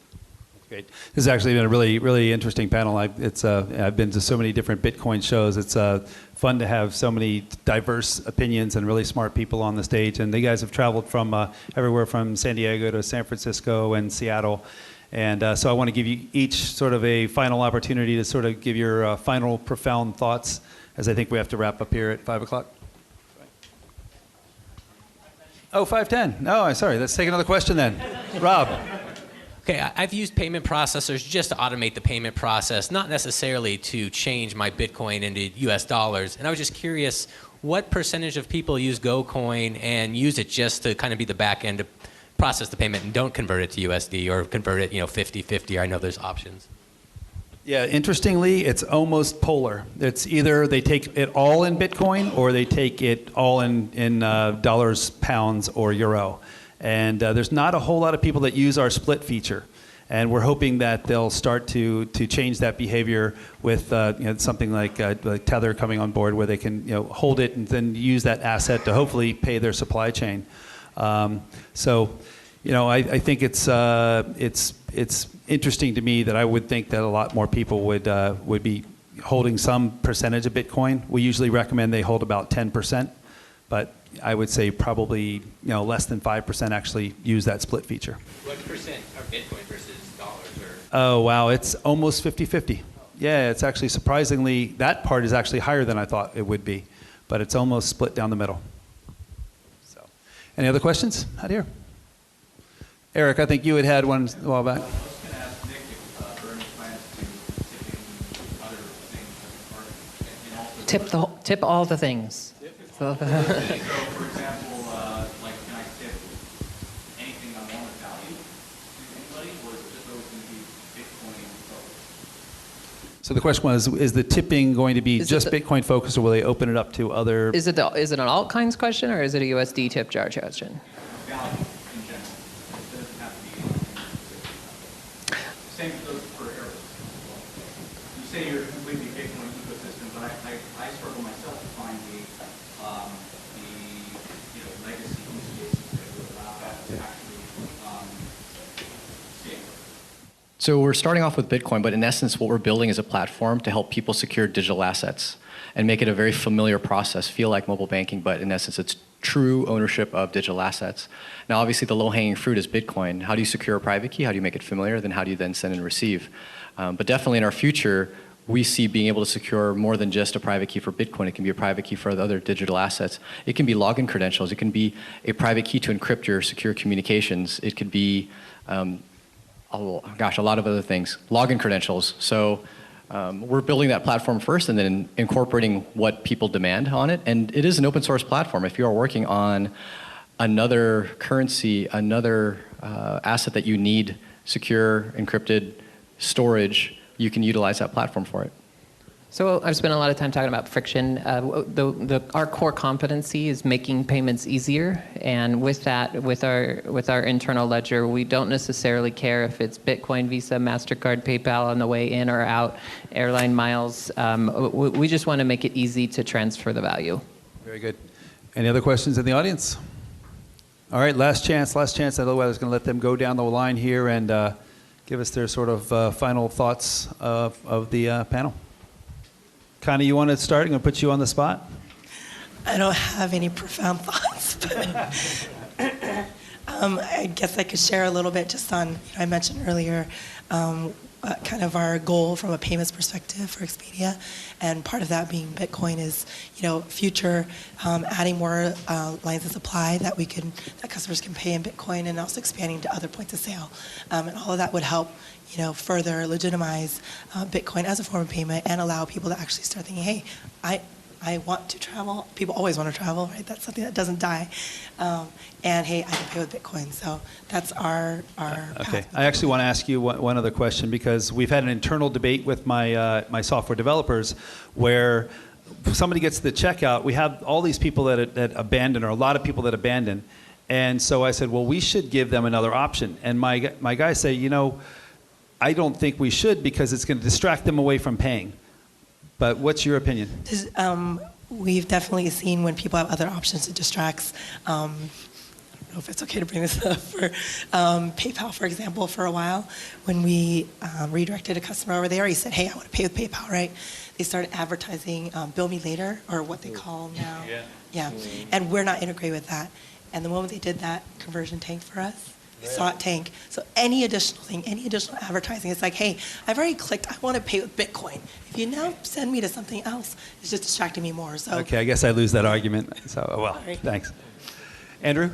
Great. This has actually been a really, really interesting panel. I've been to so many different Bitcoin shows. It's fun to have so many diverse opinions and really smart people on the stage. And you guys have traveled from everywhere from San Diego to San Francisco and Seattle. And so I want to give you each sort of a final opportunity to sort of give your final profound thoughts, as I think we have to wrap up here at 5 o'clock. Oh, 5:10. No, sorry. Let's take another question then. Rob. Okay, I've used payment processors just to automate the payment process, not necessarily to change my Bitcoin into US dollars. And I was just curious, what percentage of people use GoCoin and use it just to kind of be the back end to process the payment and don't convert it to USD or convert it, 50-50? I know there's options. Yeah, interestingly, it's almost polar. It's either they take it all in Bitcoin or they take it all in dollars, pounds, or euro. And there's not a whole lot of people that use our split feature. And we're hoping that they'll start to change that behavior with something like Tether coming on board, where they can hold it and then use that asset to hopefully pay their supply chain. So I think it's interesting to me that I would think that a lot more people would be holding some percentage of Bitcoin. We usually recommend they hold about 10%, but I would say probably less than 5% actually use that split feature. What percent are Bitcoin versus dollars? Oh, wow, it's almost 50-50. Yeah, it's actually surprisingly, that part is actually higher than I thought it would be, but it's almost split down the middle. So, any other questions out here? Eric, I think you had one a while back. Tip all the things. So, for example, like, can I tip anything I want of value to anybody, or is it just always going to be Bitcoin focused? So the question was, is the tipping going to be just Bitcoin focused, or will they open it up to other? Is it an altcoins question, or is it a USD tip jar question? Value in general. It doesn't have to be anything. The same goes for Airbus. You say you're a completely Bitcoin ecosystem, but I struggle myself to find the legacy use cases that would allow that to actually scale. So we're starting off with Bitcoin, but in essence, what we're building is a platform to help people secure digital assets and make it a very familiar process, feel like mobile banking, but in essence, it's true ownership of digital assets. Now, obviously, the low-hanging fruit is Bitcoin. How do you secure a private key? How do you make it familiar? Then how do you then send and receive? But definitely in our future, we see being able to secure more than just a private key for Bitcoin. It can be a private key for other digital assets. It can be login credentials. It can be a private key to encrypt your secure communications. It could be, a lot of other things. Login credentials. So we're building that platform first and then incorporating what people demand on it. And it is an open source platform. If you are working on another currency, another asset that you need secure, encrypted storage, you can utilize that platform for it. So I've spent a lot of time talking about friction. Our core competency is making payments easier, and with that, with our internal ledger, we don't necessarily care if it's Bitcoin, Visa, MasterCard, PayPal on the way in or out, airline miles. We just want to make it easy to transfer the value. Very good. Any other questions in the audience? All right, last chance. Otherwise, I was going to let them go down the line here and give us their sort of final thoughts of the panel. Connie, you want to start? I'm going to put you on the spot. I don't have any profound thoughts, but I guess I could share a little bit just on, I mentioned earlier, kind of our goal from a payments perspective for Expedia, and part of that being Bitcoin is, future adding more lines of supply that customers can pay in Bitcoin, and also expanding to other points of sale, and all of that would help, further legitimize Bitcoin as a form of payment and allow people to actually start thinking, hey, I want to travel. People always want to travel, right? That's something that doesn't die. And hey, I can pay with Bitcoin. So that's our path. Okay. I actually want to ask you one other question, because we've had an internal debate with my software developers where somebody gets to the checkout. We have all these people that abandon, or a lot of people that abandon. And so I said, well, we should give them another option. And my guys say, I don't think we should, because it's going to distract them away from paying. But what's your opinion? We've definitely seen when people have other options, it distracts. I don't know if it's okay to bring this up for PayPal, for example, for a while. When we redirected a customer over there, he said, hey, I want to pay with PayPal, right? They started advertising Bill Me Later, or what they call now. Yeah. And we're not integrated with that. And the moment they did that, conversion tanked for us. We saw it tank. So any additional thing, any additional advertising, it's like, hey, I've already clicked, I want to pay with Bitcoin. If you now send me to something else, it's just distracting me more. So okay, I guess I lose that argument. So, well, thanks. Andrew?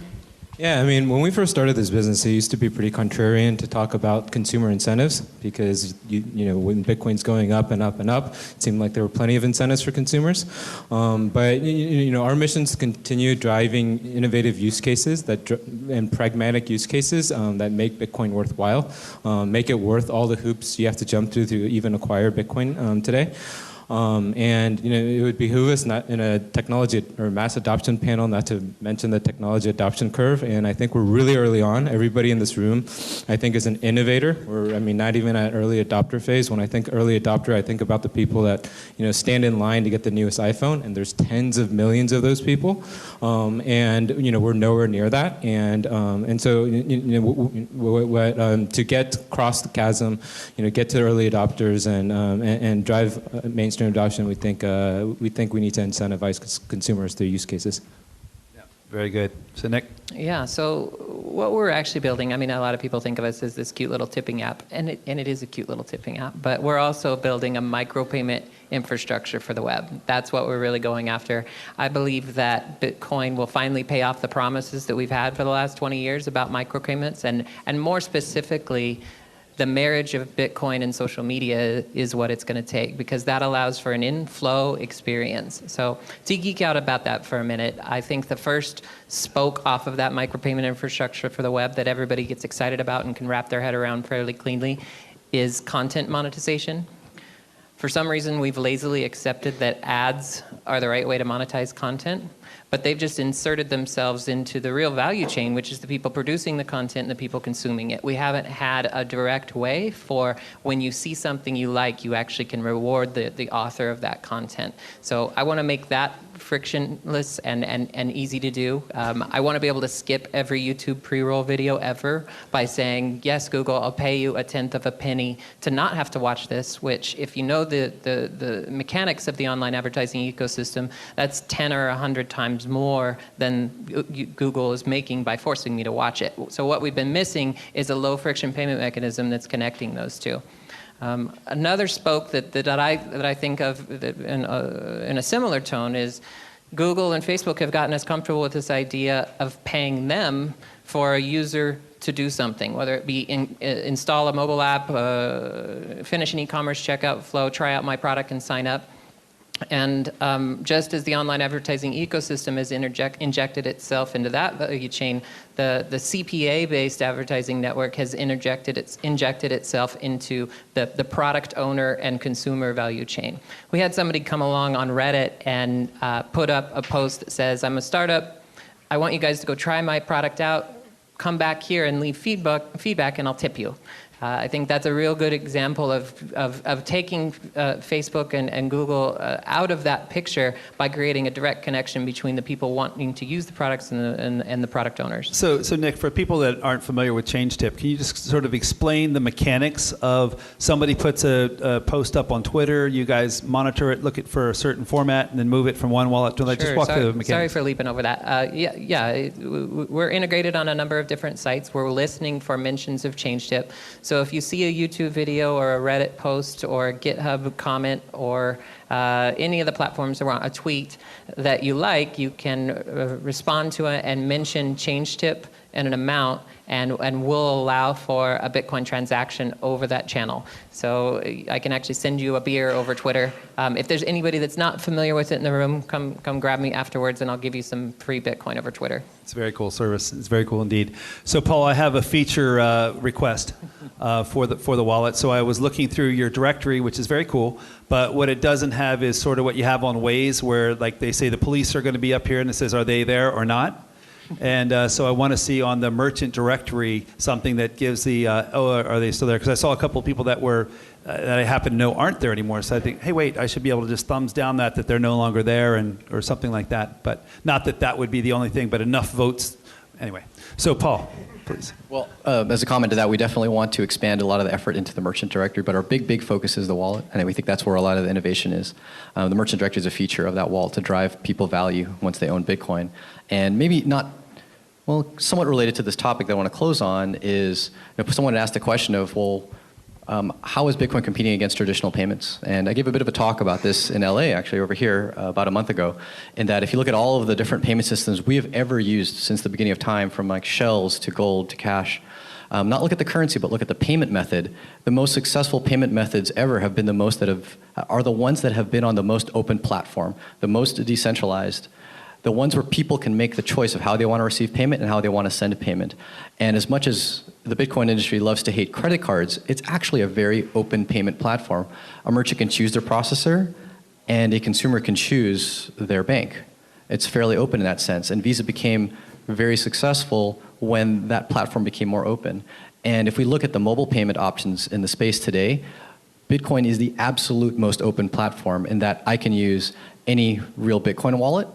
Yeah, I mean, when we first started this business, it used to be pretty contrarian to talk about consumer incentives, because when Bitcoin's going up and up and up, it seemed like there were plenty of incentives for consumers. But our mission is to continue driving innovative use cases and pragmatic use cases that make Bitcoin worthwhile, make it worth all the hoops you have to jump through to even acquire Bitcoin today. And it would behoove us not in a technology or mass adoption panel not to mention the technology adoption curve. And I think we're really early on. Everybody in this room, I think, is an innovator. We're, not even at early adopter phase. When I think early adopter, I think about the people that stand in line to get the newest iPhone, and there's tens of millions of those people. And we're nowhere near that. And so to get across the chasm, get to early adopters and drive mainstream adoption, we think we need to incentivize consumers through use cases. Very good. So Nick? Yeah, so what we're actually building, a lot of people think of us as this cute little tipping app, and it is a cute little tipping app, but we're also building a micropayment infrastructure for the web. That's what we're really going after. I believe that Bitcoin will finally pay off the promises that we've had for the last 20 years about micropayments, and more specifically, the marriage of Bitcoin and social media is what it's going to take, because that allows for an in-flow experience. So to geek out about that for a minute, I think the first spoke off of that micropayment infrastructure for the web that everybody gets excited about and can wrap their head around fairly cleanly is content monetization. For some reason, we've lazily accepted that ads are the right way to monetize content, but they've just inserted themselves into the real value chain, which is the people producing the content and the people consuming it. We haven't had a direct way for when you see something you like, you actually can reward the author of that content. So I want to make that frictionless and easy to do. I want to be able to skip every YouTube pre-roll video ever by saying, yes, Google, I'll pay you 1/10 of a penny to not have to watch this, which if you know the mechanics of the online advertising ecosystem, that's 10 or 100 times more than Google is making by forcing me to watch it. So what we've been missing is a low friction payment mechanism that's connecting those two. Another spoke that I think of in a similar tone is Google and Facebook have gotten us comfortable with this idea of paying them for a user to do something, whether it be install a mobile app, finish an e-commerce checkout flow, try out my product and sign up. And just as the online advertising ecosystem has injected itself into that value chain, the CPA-based advertising network has injected itself into the product owner and consumer value chain. We had somebody come along on Reddit and put up a post that says, I'm a startup, I want you guys to go try my product out, come back here and leave feedback and I'll tip you. I think that's a real good example of taking Facebook and Google out of that picture by creating a direct connection between the people wanting to use the products and the product owners. So Nick, for people that aren't familiar with ChangeTip, can you just sort of explain the mechanics of somebody puts a post up on Twitter, you guys monitor it, look it for a certain format, and then move it from one wallet to another? Sure. Just walk through the mechanics. Sorry for leaping over that. We're integrated on a number of different sites. We're listening for mentions of ChangeTip. So if you see a YouTube video or a Reddit post or a GitHub comment or any of the platforms around a tweet that you like, you can respond to it and mention ChangeTip and an amount, and we'll allow for a Bitcoin transaction over that channel. So I can actually send you a beer over Twitter. If there's anybody that's not familiar with it in the room, come grab me afterwards and I'll give you some free Bitcoin over Twitter. It's a very cool service. It's very cool indeed. So Paul, I have a feature request for the wallet. So I was looking through your directory, which is very cool, but what it doesn't have is sort of what you have on Waze, where like they say the police are going to be up here and it says, are they there or not? And so I want to see on the merchant directory something that gives the, are they still there? Because I saw a couple of people that were, that I happen to know aren't there anymore. So I think, hey, wait, I should be able to just thumbs down that they're no longer there or something like that. But not that that would be the only thing, but enough votes. Anyway, so Paul, please. Well, as a comment to that, we definitely want to expand a lot of the effort into the merchant directory, but our big focus is the wallet, and we think that's where a lot of the innovation is. The merchant directory is a feature of that wallet to drive people value once they own Bitcoin. And maybe not, well, somewhat related to this topic that I want to close on is, someone asked the question of, well, how is Bitcoin competing against traditional payments? And I gave a bit of a talk about this in LA, actually, over here about a month ago, in that if you look at all of the different payment systems we have ever used since the beginning of time, from like shells to gold to cash, not look at the currency, but look at the payment method. The most successful payment methods ever have been are the ones that have been on the most open platform, the most decentralized, the ones where people can make the choice of how they want to receive payment and how they want to send payment. And as much as the Bitcoin industry loves to hate credit cards, it's actually a very open payment platform. A merchant can choose their processor, and a consumer can choose their bank. It's fairly open in that sense, and Visa became very successful when that platform became more open. And if we look at the mobile payment options in the space today, Bitcoin is the absolute most open platform in that I can use any real Bitcoin wallet,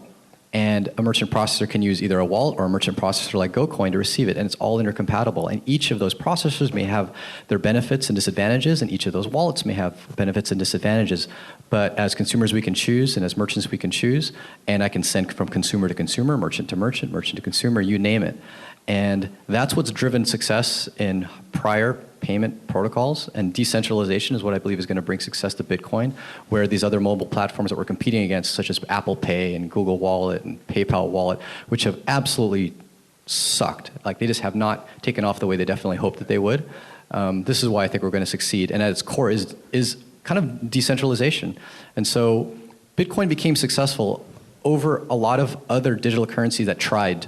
and a merchant processor can use either a wallet or a merchant processor like GoCoin to receive it, and it's all intercompatible. And each of those processors may have their benefits and disadvantages, and each of those wallets may have benefits and disadvantages. But as consumers, we can choose, and as merchants, we can choose, and I can send from consumer to consumer, merchant to merchant, merchant to consumer, you name it. And that's what's driven success in prior payment protocols, and decentralization is what I believe is going to bring success to Bitcoin, where these other mobile platforms that we're competing against, such as Apple Pay and Google Wallet and PayPal Wallet, which have absolutely sucked. Like, they just have not taken off the way they definitely hoped that they would. This is why I think we're going to succeed, and at its core is kind of decentralization. And so Bitcoin became successful over a lot of other digital currencies that tried,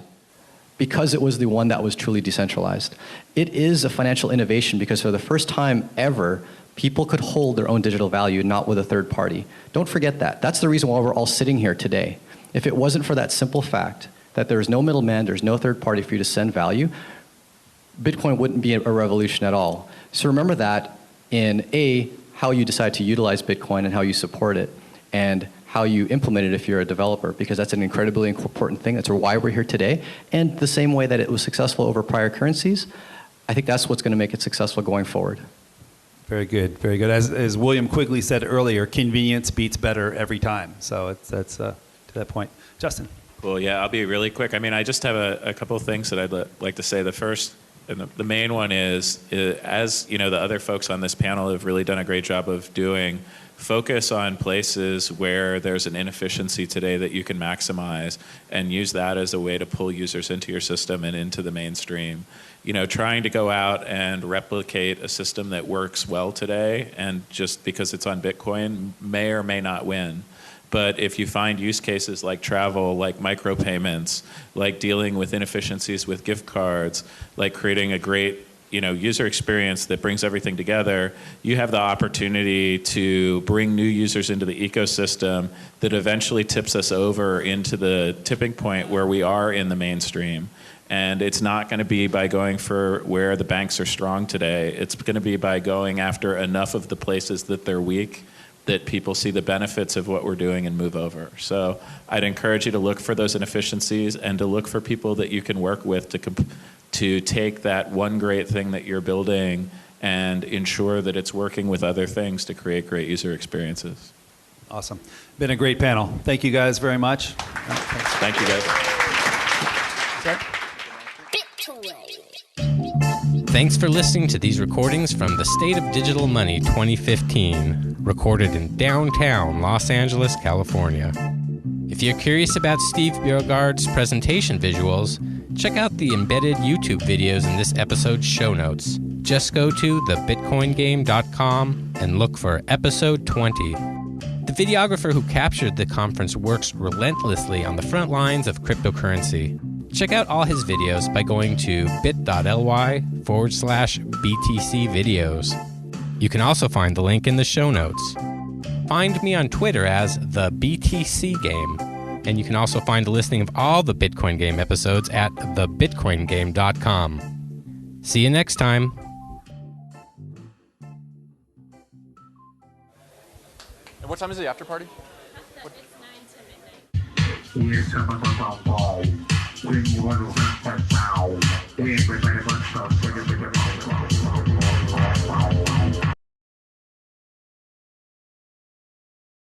because it was the one that was truly decentralized. It is a financial innovation because for the first time ever, people could hold their own digital value, not with a third party. Don't forget that. That's the reason why we're all sitting here today. If it wasn't for that simple fact that there's no middleman, there's no third party for you to send value, Bitcoin wouldn't be a revolution at all. So remember that in how you decide to utilize Bitcoin and how you support it, and how you implement it if you're a developer, because that's an incredibly important thing. That's why we're here today. And the same way that it was successful over prior currencies, I think that's what's going to make it successful going forward. Very good, very good. As William Quigley said earlier, convenience beats better every time. So that's to that point. Justin. Cool, yeah, I'll be really quick. I mean, I just have a couple of things that I'd like to say. The first, and the main one is, as you know, the other folks on this panel have really done a great job of doing, focus on places where there's an inefficiency today that you can maximize, and use that as a way to pull users into your system and into the mainstream. You know, trying to go out and replicate a system that works well today, and just because it's on Bitcoin, may or may not win. But if you find use cases like travel, like micropayments, like dealing with inefficiencies with gift cards, like creating a great user experience that brings everything together, you have the opportunity to bring new users into the ecosystem that eventually tips us over into the tipping point where we are in the mainstream. And it's not going to be by going for where the banks are strong today. It's going to be by going after enough of the places that they're weak, that people see the benefits of what we're doing and move over. So I'd encourage you to look for those inefficiencies and to look for people that you can work with to take that one great thing that you're building and ensure that it's working with other things to create great user experiences. Awesome. Been a great panel. Thank you guys very much. Thank you guys. Thanks for listening to these recordings from the State of Digital Money 2015, recorded in downtown Los Angeles, California. If you're curious about Steve Bjorgaard's presentation visuals, check out the embedded YouTube videos in this episode's show notes. Just go to thebitcoingame.com and look for episode 20. The videographer who captured the conference works relentlessly on the front lines of cryptocurrency. Check out all his videos by going to bit.ly/BTC videos. You can also find the link in the show notes. Find me on Twitter as the BTC Game, and you can also find a listing of all the Bitcoin Game episodes at thebitcoingame.com. See you next time. And what time is the after party? When you want to